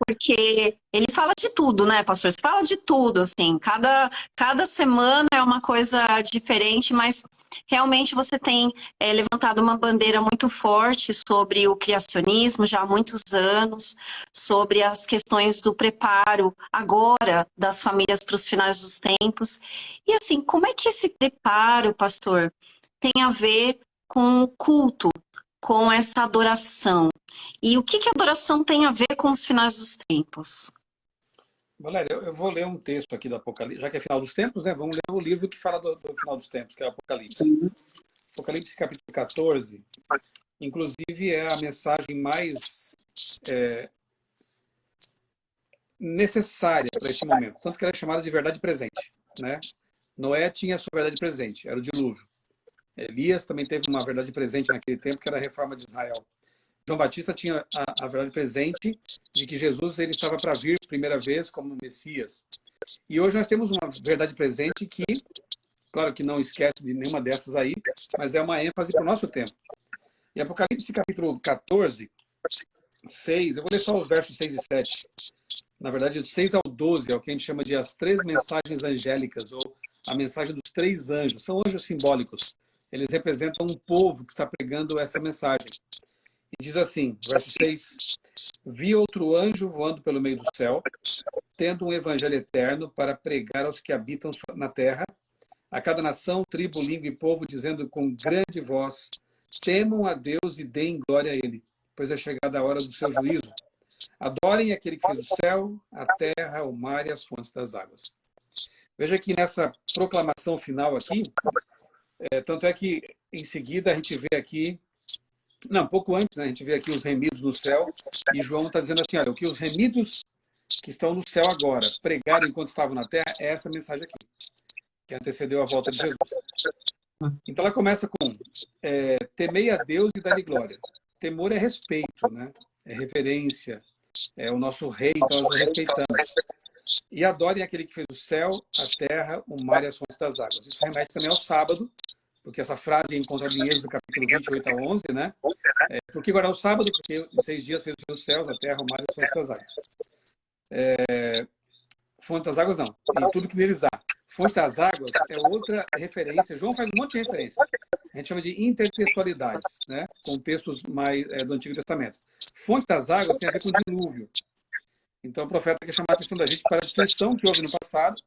Porque ele fala de tudo, né, pastor? Você fala de tudo, assim. Cada semana é uma coisa diferente, mas realmente você tem levantado uma bandeira muito forte sobre o criacionismo já há muitos anos, sobre as questões do preparo agora das famílias para os finais dos tempos. E assim, como é que esse preparo, pastor, tem a ver com o culto, com essa adoração? E o que a adoração tem a ver com os finais dos tempos? Valéria, eu vou ler um texto aqui do Apocalipse, já que é final dos tempos, né? Vamos ler o livro que fala do final dos tempos, que é o Apocalipse. Apocalipse capítulo 14, inclusive é a mensagem mais necessária para esse momento, tanto que ela é chamada de verdade presente, né? Noé tinha a sua verdade presente, era o dilúvio. Elias também teve uma verdade presente naquele tempo, que era a reforma de Israel. João Batista tinha a verdade presente de que Jesus ele estava para vir primeira vez como Messias. E hoje nós temos uma verdade presente que, claro que não esquece de nenhuma dessas aí, mas é uma ênfase para o nosso tempo. Em Apocalipse capítulo 14, 6, eu vou ler só os versos 6 e 7. Na verdade, do 6 ao 12 é o que a gente chama de as 3 mensagens angélicas, ou a mensagem dos 3 anjos. São anjos simbólicos. Eles representam um povo que está pregando essa mensagem. E diz assim, verso 6, vi outro anjo voando pelo meio do céu, tendo um evangelho eterno para pregar aos que habitam na terra, a cada nação, tribo, língua e povo, dizendo com grande voz, temam a Deus e deem glória a Ele, pois é chegada a hora do seu juízo. Adorem aquele que fez o céu, a terra, o mar e as fontes das águas. Veja que nessa proclamação final aqui, tanto é que em seguida a gente vê aqui, não, pouco antes, né, a gente vê aqui os remidos no céu, e João está dizendo assim, olha, o que os remidos que estão no céu agora pregaram enquanto estavam na terra, é essa mensagem aqui, que antecedeu a volta de Jesus. Então ela começa com temei a Deus e dá-lhe glória. Temor é respeito, né? É reverência, é o nosso rei, então nós o respeitamos. E adorem aquele que fez o céu, a terra, o mar e as fontes das águas. Isso remete também ao sábado, porque essa frase é encontrada em Êxodo capítulo 28 a 11, né? Por que agora é o sábado? Porque em 6 dias fez os céus, a terra, o mar e as fontes das águas. Fonte das águas não, e tudo que neles há. Fonte das águas é outra referência. João faz um monte de referências. A gente chama de intertextualidades, né? Com textos mais do Antigo Testamento. Fonte das águas tem a ver com o dilúvio. Então o profeta quer chamar a atenção da gente para a destruição que houve no passado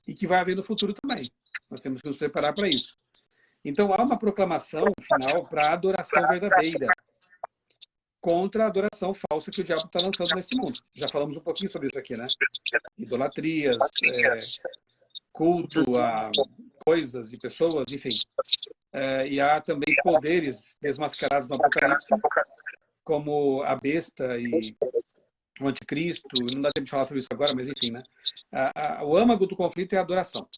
e que vai haver no futuro também. Nós temos que nos preparar para isso. Então há uma proclamação final para a adoração verdadeira contra a adoração falsa que o diabo está lançando nesse mundo. Já falamos um pouquinho sobre isso aqui, né? Idolatrias, culto a coisas e pessoas, enfim. E há também poderes desmascarados no Apocalipse, como a besta e o anticristo. Não dá tempo de falar sobre isso agora, mas enfim, né? O âmago do conflito é a adoração.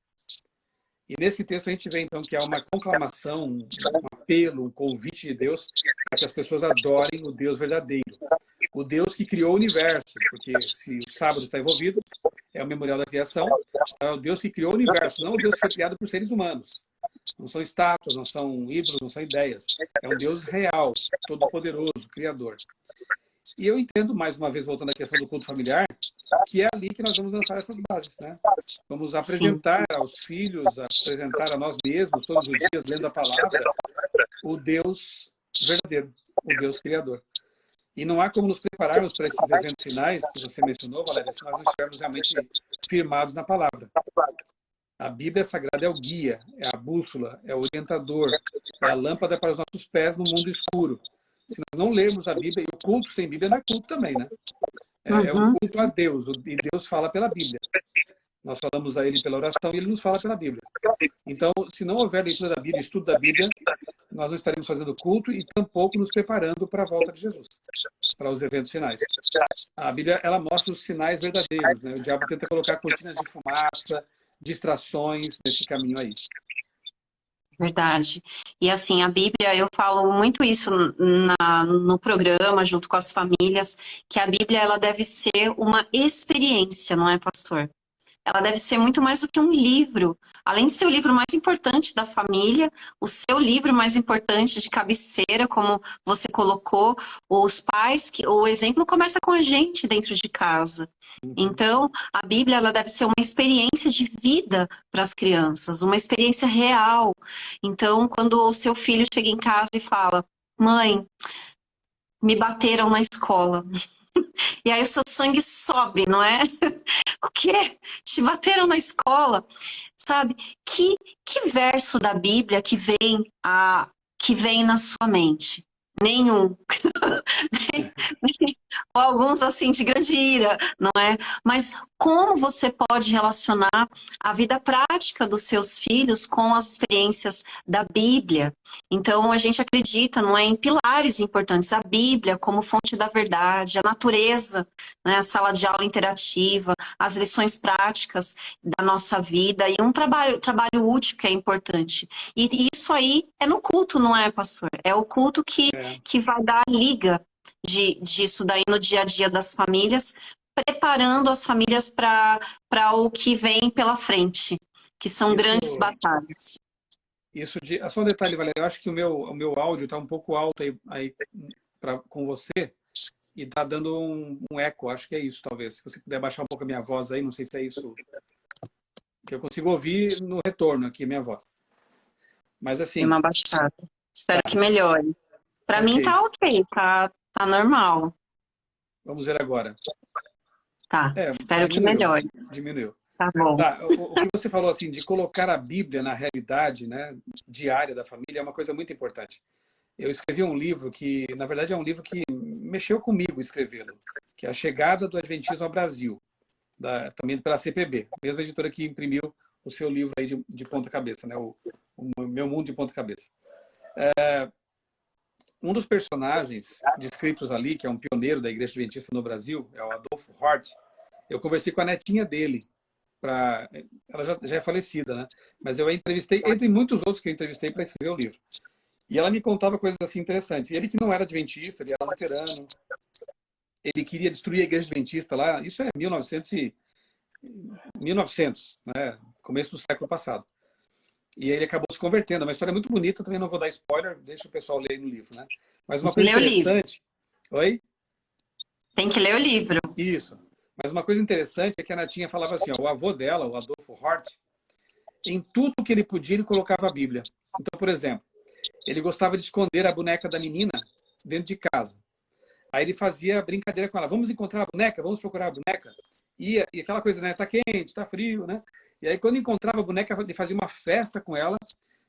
E nesse texto a gente vê, então, que há uma conclamação, um apelo, um convite de Deus para que as pessoas adorem o Deus verdadeiro. O Deus que criou o universo, porque se o sábado está envolvido, é o memorial da criação, é o Deus que criou o universo, não o Deus que foi criado por seres humanos. Não são estátuas, não são ídolos, não são ideias. É um Deus real, todo-poderoso, criador. E eu entendo, mais uma vez, voltando à questão do culto familiar, que é ali que nós vamos lançar essas bases, né? Vamos apresentar aos filhos, apresentar a nós mesmos, todos os dias, lendo a palavra, o Deus verdadeiro, o Deus criador. E não há como nos prepararmos para esses eventos finais que você mencionou, Valéria, se nós não estivermos realmente firmados na palavra. A Bíblia Sagrada é o guia, é a bússola, é o orientador, é a lâmpada para os nossos pés no mundo escuro. Se nós não lermos a Bíblia, e o culto sem Bíblia não é culto também, né? É o culto a Deus, e Deus fala pela Bíblia. Nós falamos a Ele pela oração e Ele nos fala pela Bíblia. Então, se não houver leitura da Bíblia, estudo da Bíblia, nós não estaremos fazendo culto e tampouco nos preparando para a volta de Jesus, para os eventos finais. A Bíblia, ela mostra os sinais verdadeiros, né? O diabo tenta colocar cortinas de fumaça, distrações nesse caminho aí. Verdade. E assim, a Bíblia, eu falo muito isso no programa, junto com as famílias, que a Bíblia ela deve ser uma experiência, não é, pastor? ela deve ser muito mais do que um livro. Além de ser o livro mais importante da família, o seu livro mais importante de cabeceira, como você colocou, os pais, o exemplo começa com a gente dentro de casa. Então, a Bíblia, ela deve ser uma experiência de vida para as crianças, uma experiência real. Então, quando o seu filho chega em casa e fala: mãe, me bateram na escola. E aí o seu sangue sobe, não é? O quê? Te bateram na escola? Sabe? Que verso da Bíblia que vem na sua mente? Nenhum. Ou alguns assim de grande ira, não é? Mas como você pode relacionar a vida prática dos seus filhos com as experiências da Bíblia? Então a gente acredita, não é, em pilares importantes, a Bíblia como fonte da verdade, a natureza, né, a sala de aula interativa, as lições práticas da nossa vida e um trabalho útil que é importante. E isso aí é no culto, não é, pastor? É o culto que vai dar a liga disso daí no dia a dia das famílias, preparando as famílias para o que vem pela frente, que são grandes batalhas. Só um detalhe, Valéria, eu acho que o meu áudio está um pouco alto aí com você e está dando um eco, acho que é isso, talvez. Se você puder baixar um pouco a minha voz aí, não sei se é isso, que eu consigo ouvir no retorno aqui, a minha voz. Mas assim... Tem uma baixada. Espero que melhore. Para mim tá ok, tá normal. Vamos ver agora. Tá, espero que melhore. Diminuiu. Tá bom. Tá, o que você falou assim, de colocar a Bíblia na realidade, né, diária da família, é uma coisa muito importante. Eu escrevi um livro que, na verdade, é um livro que mexeu comigo escrevê-lo, que é A Chegada do Adventismo ao Brasil, também pela CPB, a mesma editora que imprimiu o seu livro aí de ponta cabeça, né, o Meu Mundo de Ponta Cabeça. Um dos personagens descritos ali, que é um pioneiro da Igreja Adventista no Brasil, é o Adolfo Hort. Eu conversei com a netinha dele. Ela já é falecida, né? Mas eu a entrevistei, entre muitos outros que eu entrevistei para escrever o livro. E ela me contava coisas assim interessantes. E ele que não era adventista, ele era luterano. Ele queria destruir a Igreja Adventista lá. Isso é 1900, né? Começo do século passado. E ele acabou se convertendo. É uma história muito bonita, também não vou dar spoiler, deixa o pessoal ler no livro, né? Mas uma coisa interessante... Oi? Tem que ler o livro. Isso. Mas uma coisa interessante é que a netinha falava assim, ó, o avô dela, o Adolfo Hort, em tudo que ele podia, ele colocava a Bíblia. Então, por exemplo, ele gostava de esconder a boneca da menina dentro de casa. Aí ele fazia brincadeira com ela. Vamos encontrar a boneca? Vamos procurar a boneca? E aquela coisa, né? Tá quente, tá frio, né? E aí, quando encontrava a boneca, ele fazia uma festa com ela,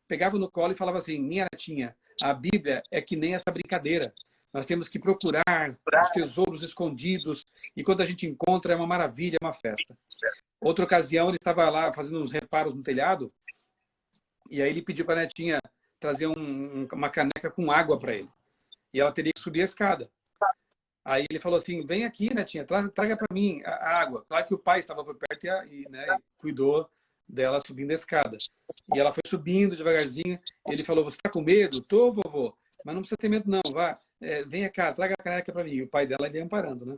pegava no colo e falava assim, minha netinha, a Bíblia é que nem essa brincadeira. Nós temos que procurar os tesouros escondidos e quando a gente encontra é uma maravilha, é uma festa. Outra ocasião, ele estava lá fazendo uns reparos no telhado e aí ele pediu para a netinha trazer uma caneca com água para ele. E ela teria que subir a escada. Aí ele falou assim, vem aqui, netinha, traga para mim a água. Claro que o pai estava por perto e cuidou dela subindo a escada. E ela foi subindo devagarzinho. Ele falou, você está com medo? Tô, vovô. Mas não precisa ter medo não, vá. Venha cá, traga a caneca para mim. E o pai dela ia amparando, né?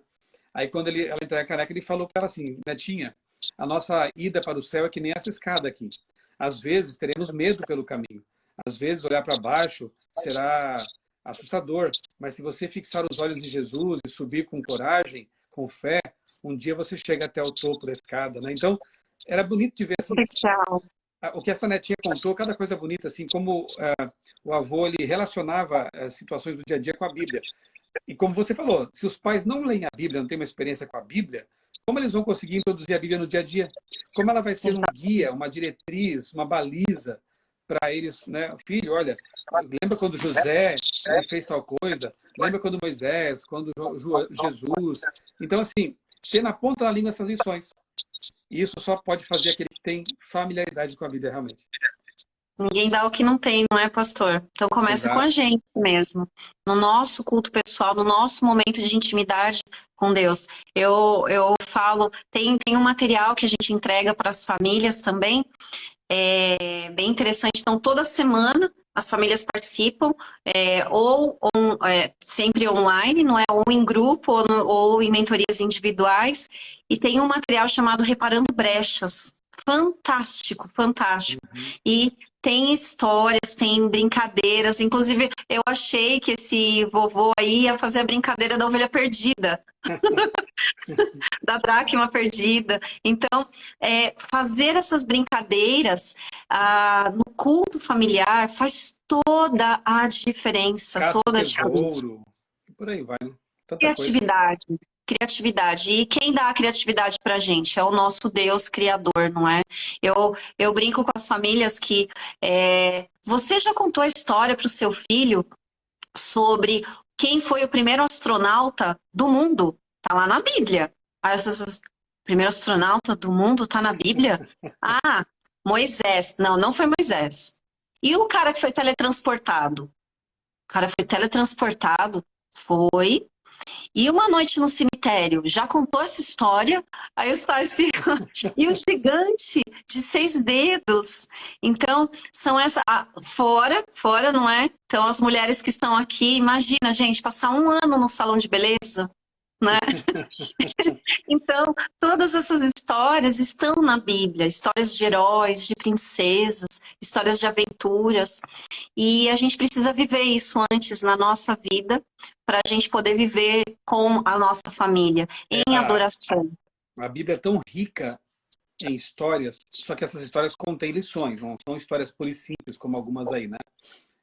Aí quando ela entrega a caneca, ele falou para ela assim, netinha, a nossa ida para o céu é que nem essa escada aqui. Às vezes teremos medo pelo caminho. Às vezes olhar para baixo será assustador, mas se você fixar os olhos em Jesus e subir com coragem, com fé, um dia você chega até o topo da escada, né? Então, era bonito de ver assim, o que essa netinha contou, cada coisa bonita, assim, como o avô ele relacionava as situações do dia a dia com a Bíblia. E como você falou, se os pais não leem a Bíblia, não têm uma experiência com a Bíblia, como eles vão conseguir introduzir a Bíblia no dia a dia? Como ela vai ser um guia, uma diretriz, uma baliza para eles, né? Filho, olha, lembra quando José fez tal coisa? Lembra quando Moisés, quando Jesus? Então, assim, ter na ponta da língua essas lições. E isso só pode fazer aquele que tem familiaridade com a Bíblia, realmente. Ninguém dá o que não tem, não é, pastor? Então começa com a gente mesmo. No nosso culto pessoal, no nosso momento de intimidade com Deus. Eu falo, tem um material que a gente entrega para as famílias também, é bem interessante. Então, toda semana as famílias participam, sempre online, não é? Ou em grupo, ou em mentorias individuais. E tem um material chamado Reparando Brechas. Fantástico, fantástico. E tem histórias, tem brincadeiras. Inclusive, eu achei que esse vovô aí ia fazer a brincadeira da ovelha perdida. Da dracma perdida. Então, fazer essas brincadeiras no culto familiar faz toda a diferença. Caça Toda a diferença. tesouro, e por aí vai, né? Tanta coisa. Criatividade. Criatividade. E quem dá a criatividade pra gente? É o nosso Deus Criador, não é? Eu brinco com as famílias que você já contou a história para o seu filho sobre quem foi o primeiro astronauta do mundo? Tá lá na Bíblia. Aí as pessoas, primeiro astronauta do mundo tá na Bíblia? Ah, Moisés. Não, não foi Moisés. E o cara que foi teletransportado? O cara foi teletransportado, foi. E Uma Noite no Cemitério, já contou essa história? Aí os pais ficam... E o gigante de 6 dedos? Então, são essa... Fora, não é? Então, as mulheres que estão aqui, imagina, gente, passar um ano no salão de beleza, né? Então, todas essas histórias estão na Bíblia, histórias de heróis, de princesas, histórias de aventuras, e a gente precisa viver isso antes na nossa vida, para a gente poder viver com a nossa família, em adoração. A Bíblia é tão rica em histórias, só que essas histórias contêm lições, não são histórias puras e simples, como algumas aí, né?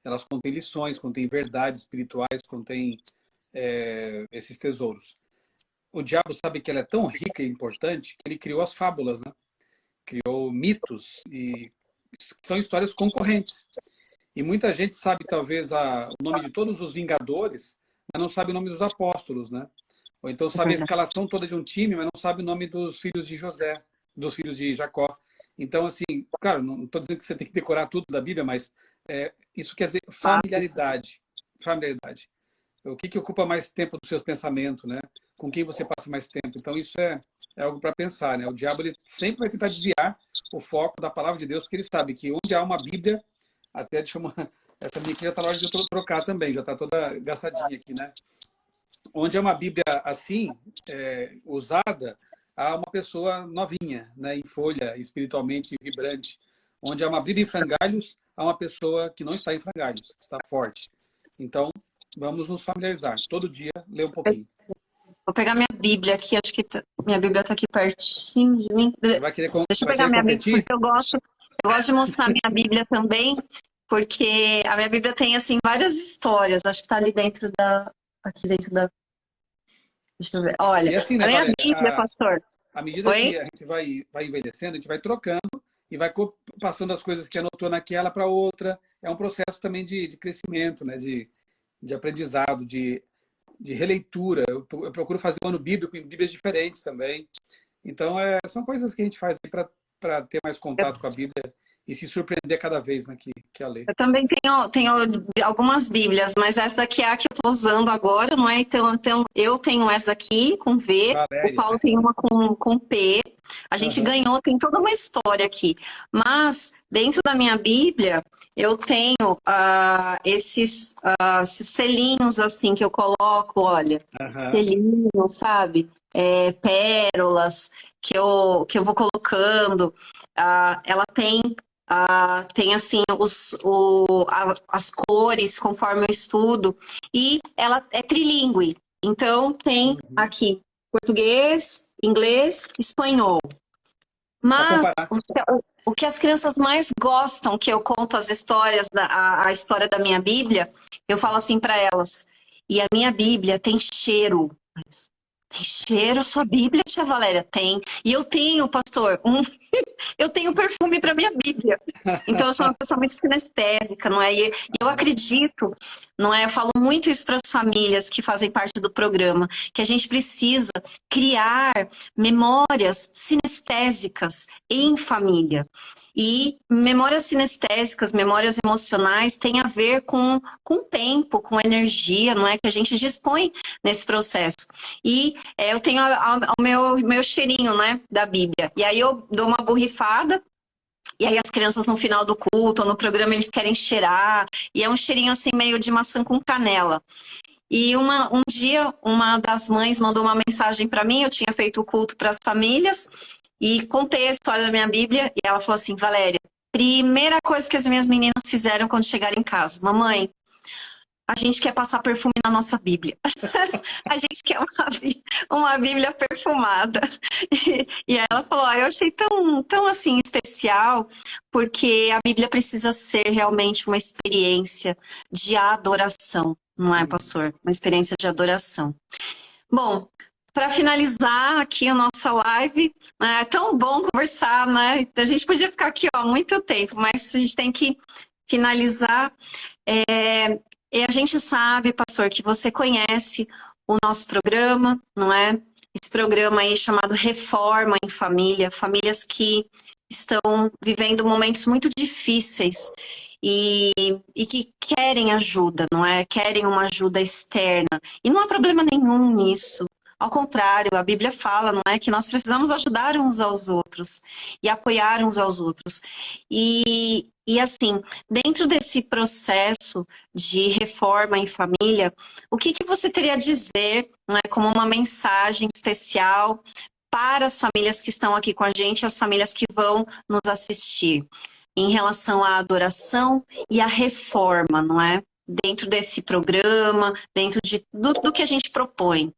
Elas contêm lições, contêm verdades espirituais, contêm esses tesouros. O diabo sabe que ela é tão rica e importante que ele criou as fábulas, né? Criou mitos, e são histórias concorrentes. E muita gente sabe, talvez, o nome de todos os Vingadores, mas não sabe o nome dos apóstolos, né? Ou então sabe a escalação toda de um time, mas não sabe o nome dos filhos de José, dos filhos de Jacó. Então, assim, claro, não estou dizendo que você tem que decorar tudo da Bíblia, mas isso quer dizer familiaridade. Familiaridade. O que ocupa mais tempo dos seus pensamentos, né? Com quem você passa mais tempo. Então, isso é algo para pensar, né? O diabo ele sempre vai tentar desviar o foco da palavra de Deus, porque ele sabe que onde há uma Bíblia, até deixa essa minha aqui já está na hora de eu trocar também, já está toda gastadinha aqui, né? Onde é uma Bíblia assim, usada, há uma pessoa novinha, né? Em folha, espiritualmente vibrante. Onde há uma Bíblia em frangalhos, há uma pessoa que não está em frangalhos, que está forte. Então, vamos nos familiarizar. Todo dia, ler um pouquinho. Vou pegar minha Bíblia aqui, acho que minha Bíblia está aqui pertinho de mim. Você vai querer Deixa eu pegar minha Bíblia, porque eu gosto de mostrar minha Bíblia também, porque a minha Bíblia tem, assim, várias histórias. Acho que está ali dentro aqui dentro da... Deixa eu ver. Olha, assim, né, a minha Bíblia, pastor. À medida que a gente vai envelhecendo, a gente vai trocando e vai passando as coisas que anotou naquela para outra. É um processo também de crescimento, né? De aprendizado, de releitura. Eu procuro fazer um ano bíblico em Bíblias diferentes também. Então, são coisas que a gente faz para ter mais contato com a Bíblia e se surpreender cada vez, né, que a ler. Eu também tenho algumas Bíblias, mas essa daqui é a que eu estou usando agora, não é? Então, eu tenho essa aqui com V, Valéria. O Paulo tem uma com P. A gente ganhou, tem toda uma história aqui. Mas, dentro da minha Bíblia, eu tenho esses selinhos, assim, que eu coloco, olha. Selinhos, sabe? Pérolas, que eu vou colocando. Ela tem assim, as cores, conforme eu estudo. E ela é trilíngue. Então, tem aqui português, inglês, espanhol. Mas o que as crianças mais gostam, que eu conto as histórias, a história da minha Bíblia, eu falo assim para elas: e a minha Bíblia tem cheiro. Tem cheiro a sua Bíblia, tia Valéria? Tem. E eu tenho, pastor, eu tenho perfume para minha Bíblia. Então, eu sou uma pessoa muito sinestésica, não é? E eu acredito, não é? Eu falo muito isso para as famílias que fazem parte do programa, que a gente precisa criar memórias sinestésicas em família. E memórias sinestésicas, memórias emocionais, têm a ver com tempo, com energia, não é? Que a gente dispõe nesse processo. E eu tenho o meu cheirinho, né, da Bíblia. E aí eu dou uma borrifada E aí as crianças no final do culto ou no programa eles querem cheirar. E é um cheirinho assim meio de maçã com canela. E um dia uma das mães mandou uma mensagem para mim, eu tinha feito o culto para as famílias e contei a história da minha Bíblia e ela falou assim, Valéria, primeira coisa que as minhas meninas fizeram quando chegaram em casa, mamãe, a gente quer passar perfume na nossa Bíblia. A gente quer uma Bíblia perfumada. E aí ela falou, eu achei tão assim especial, porque a Bíblia precisa ser realmente uma experiência de adoração, não é, pastor? Uma experiência de adoração. Bom, para finalizar aqui a nossa live, é tão bom conversar, né? A gente podia ficar aqui há muito tempo, mas a gente tem que finalizar. E a gente sabe, pastor, que você conhece o nosso programa, não é? Esse programa aí chamado Reforma em Família, famílias que estão vivendo momentos muito difíceis e que querem ajuda, não é? Querem uma ajuda externa. E não há problema nenhum nisso. Ao contrário, a Bíblia fala, não é? Que nós precisamos ajudar uns aos outros e apoiar uns aos outros. E assim, dentro desse processo de reforma em família, o que você teria a dizer, né, como uma mensagem especial para as famílias que estão aqui com a gente, as famílias que vão nos assistir, em relação à adoração e à reforma, não é? Dentro desse programa, dentro do que a gente propõe.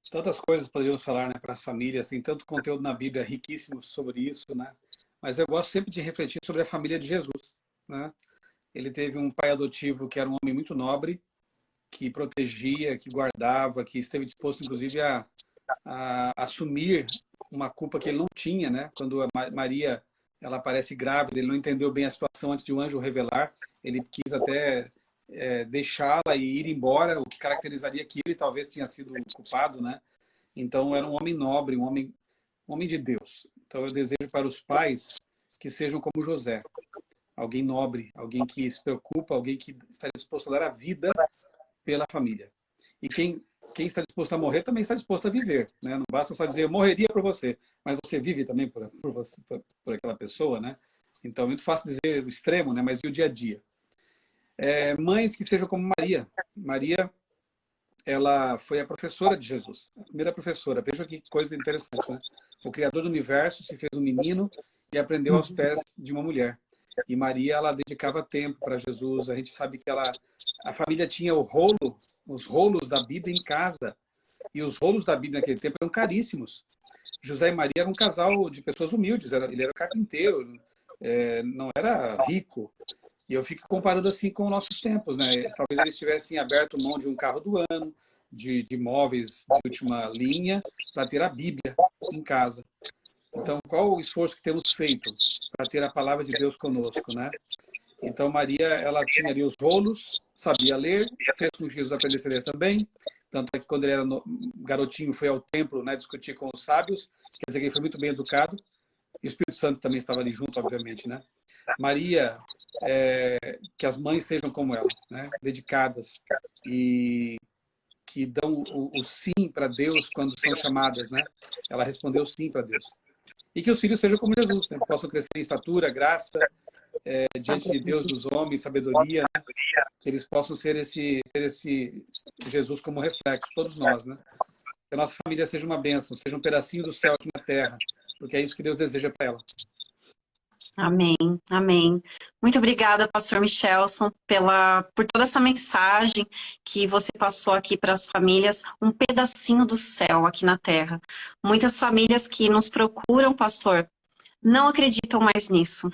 Tantas coisas poderíamos falar, né, para as famílias, tem tanto conteúdo na Bíblia riquíssimo sobre isso, né? Mas eu gosto sempre de refletir sobre a família de Jesus, né? Ele teve um pai adotivo que era um homem muito nobre, que protegia, que guardava, que esteve disposto, inclusive, a assumir uma culpa que ele não tinha, né? Quando a Maria ela aparece grávida, ele não entendeu bem a situação antes de um anjo revelar, ele quis até deixá-la e ir embora, o que caracterizaria que ele talvez tinha sido culpado, né? Então era um homem nobre, um homem de Deus. Então eu desejo para os pais que sejam como José, alguém nobre, alguém que se preocupa, alguém que está disposto a dar a vida pela família. E quem está disposto a morrer também está disposto a viver, né? Não basta só dizer eu morreria por você, mas você vive também por aquela pessoa, né? Então é muito fácil dizer o extremo, né? Mas e o dia a dia? Mães que sejam como Maria. Maria, ela foi a professora de Jesus, a primeira professora. Veja que coisa interessante, né? O Criador do Universo se fez um menino e aprendeu aos pés de uma mulher. E Maria, ela dedicava tempo para Jesus. A gente sabe que a família tinha os rolos da Bíblia em casa. E os rolos da Bíblia naquele tempo eram caríssimos. José e Maria eram um casal de pessoas humildes. Ele era carpinteiro, não era rico. E eu fico comparando assim com os nossos tempos, né? Talvez eles tivessem aberto mão de um carro do ano, de móveis de última linha, para ter a Bíblia em casa. Então, qual o esforço que temos feito para ter a palavra de Deus conosco, né? Então, Maria, ela tinha ali os rolos, sabia ler, fez com que Jesus aprendesse a ler também. Tanto é que quando ele era garotinho, foi ao templo, né, discutir com os sábios. Quer dizer que ele foi muito bem educado. E o Espírito Santo também estava ali junto, obviamente, né? Maria, que as mães sejam como ela, né? Dedicadas e que dão o sim para Deus quando são chamadas, né? Ela respondeu sim para Deus. E que os filhos sejam como Jesus, né? Que possam crescer em estatura, graça, diante de Deus, dos homens, sabedoria, né? Que eles possam ter esse Jesus como reflexo, todos nós, né? Que a nossa família seja uma bênção, seja um pedacinho do céu aqui na terra, porque é isso que Deus deseja para ela. Amém, amém. Muito obrigada, pastor Michelson, por toda essa mensagem que você passou aqui para as famílias, um pedacinho do céu aqui na terra. Muitas famílias que nos procuram, pastor, não acreditam mais nisso.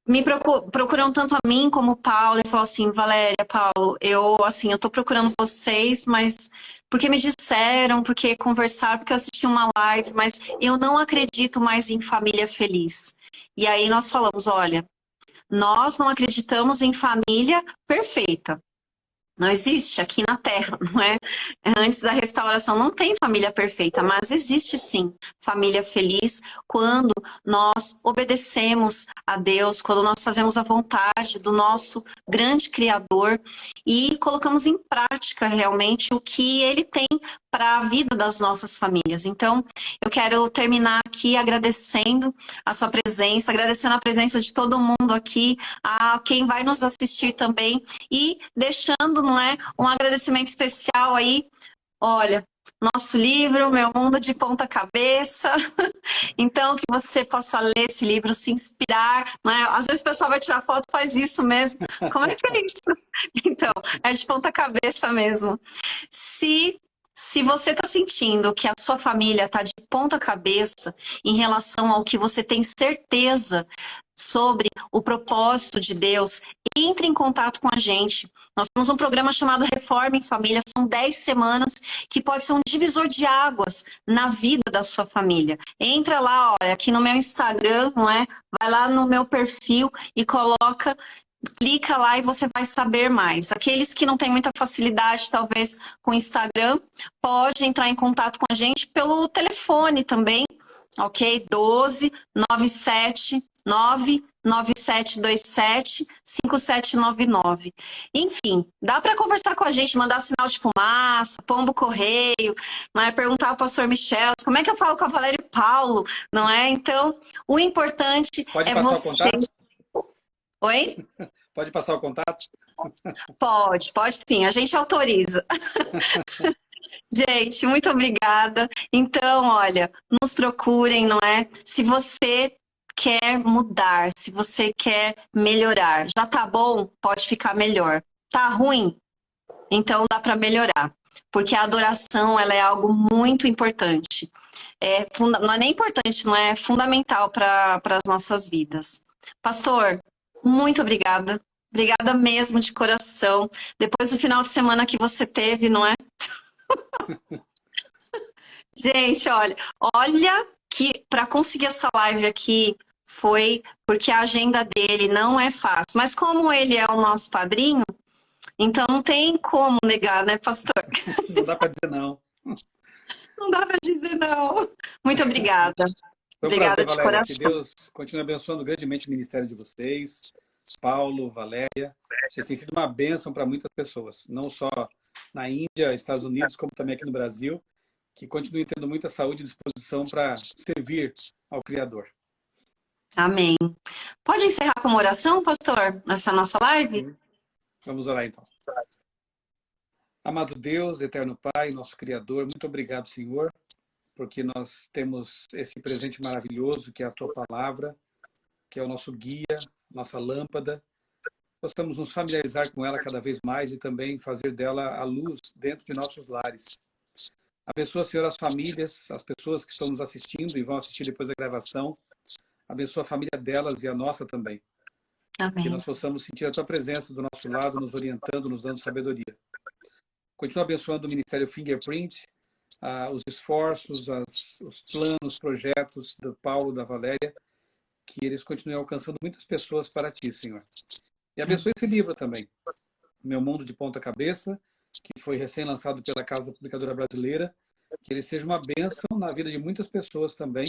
Me procuram tanto a mim como o Paulo, e falam assim, Valéria, Paulo, eu tô procurando vocês, mas porque me disseram, porque conversaram, porque eu assisti uma live, mas eu não acredito mais em família feliz. E aí nós falamos, olha, nós não acreditamos em família perfeita. Não existe aqui na Terra, não é? Antes da restauração não tem família perfeita, mas existe sim família feliz quando nós obedecemos a Deus, quando nós fazemos a vontade do nosso grande Criador e colocamos em prática realmente o que Ele tem para a vida das nossas famílias. Então, eu quero terminar aqui agradecendo a sua presença, agradecendo a presença de todo mundo aqui, a quem vai nos assistir também, e deixando, não é, um agradecimento especial aí. Olha, nosso livro, Meu Mundo de Ponta Cabeça. Então, que você possa ler esse livro, se inspirar, né? Às vezes o pessoal vai tirar foto, faz isso mesmo. Como é que é isso? Então, é de ponta cabeça mesmo. Se você está sentindo que a sua família está de ponta cabeça em relação ao que você tem certeza sobre o propósito de Deus, entre em contato com a gente. Nós temos um programa chamado Reforma em Família, são 10 semanas que pode ser um divisor de águas na vida da sua família. Entra lá, olha, aqui no meu Instagram, não é? Vai lá no meu perfil e clica lá e você vai saber mais. Aqueles que não têm muita facilidade, talvez, com o Instagram, pode entrar em contato com a gente pelo telefone também, ok? 12 97 99727 5799. Enfim, dá para conversar com a gente, mandar sinal de fumaça, pombo correio, não é? Perguntar ao pastor Michel, como é que eu falo com a Valéria e Paulo, não é? Então, o importante Pode é passar você... o contato? Oi? Pode passar o contato? Pode sim, a gente autoriza. Gente, muito obrigada. Então, olha, nos procurem, não é? Se você quer mudar, se você quer melhorar, já tá bom, pode ficar melhor. Tá ruim? Então dá para melhorar. Porque a adoração, ela é algo muito importante. Não é nem importante, não é fundamental para as nossas vidas. Pastor, muito obrigada. Obrigada mesmo de coração. Depois do final de semana que você teve, não é? Gente, olha que para conseguir essa live aqui foi porque a agenda dele não é fácil. Mas como ele é o nosso padrinho, então não tem como negar, né, pastor? Não dá para dizer não. Não dá para dizer não. Muito obrigada. Foi um Obrigada prazer, de Valéria. coração. Que Deus continue abençoando grandemente o ministério de vocês. Paulo, Valéria. Vocês têm sido uma bênção para muitas pessoas. Não só na Índia, Estados Unidos, como também aqui no Brasil. Que continuem tendo muita saúde e disposição para servir ao Criador. Amém. Pode encerrar com uma oração, pastor, essa nossa live? Vamos orar então. Amado Deus, eterno Pai, nosso Criador, muito obrigado, Senhor, porque nós temos esse presente maravilhoso que é a Tua Palavra, que é o nosso guia, nossa lâmpada. Possamos nos familiarizar com ela cada vez mais e também fazer dela a luz dentro de nossos lares. Abençoa, Senhor, as famílias, as pessoas que estão nos assistindo e vão assistir depois da gravação. Abençoa a família delas e a nossa também. Amém. Que nós possamos sentir a Tua presença do nosso lado, nos orientando, nos dando sabedoria. Continua abençoando o Ministério Fingerprint, os esforços, os planos, projetos do Paulo, da Valéria, que eles continuem alcançando muitas pessoas para Ti, Senhor. E abençoe esse livro também, Meu Mundo de Ponta Cabeça, que foi recém-lançado pela Casa Publicadora Brasileira, que ele seja uma bênção na vida de muitas pessoas também,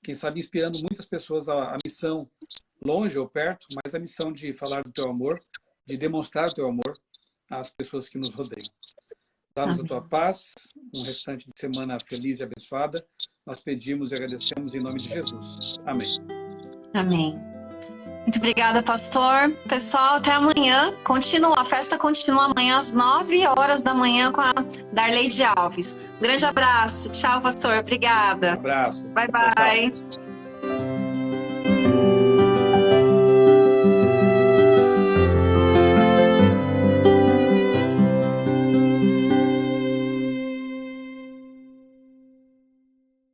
quem sabe inspirando muitas pessoas a missão, longe ou perto, mas a missão de falar do Teu amor, de demonstrar o Teu amor às pessoas que nos rodeiam. Dá-nos a Tua paz, um restante de semana feliz e abençoada. Nós pedimos e agradecemos em nome de Jesus. Amém. Amém. Muito obrigada, pastor. Pessoal, até amanhã. A festa continua amanhã às 9 horas da manhã com a Darleide Alves. Um grande abraço. Tchau, pastor. Obrigada. Um abraço. Bye, bye. Tchau, tchau.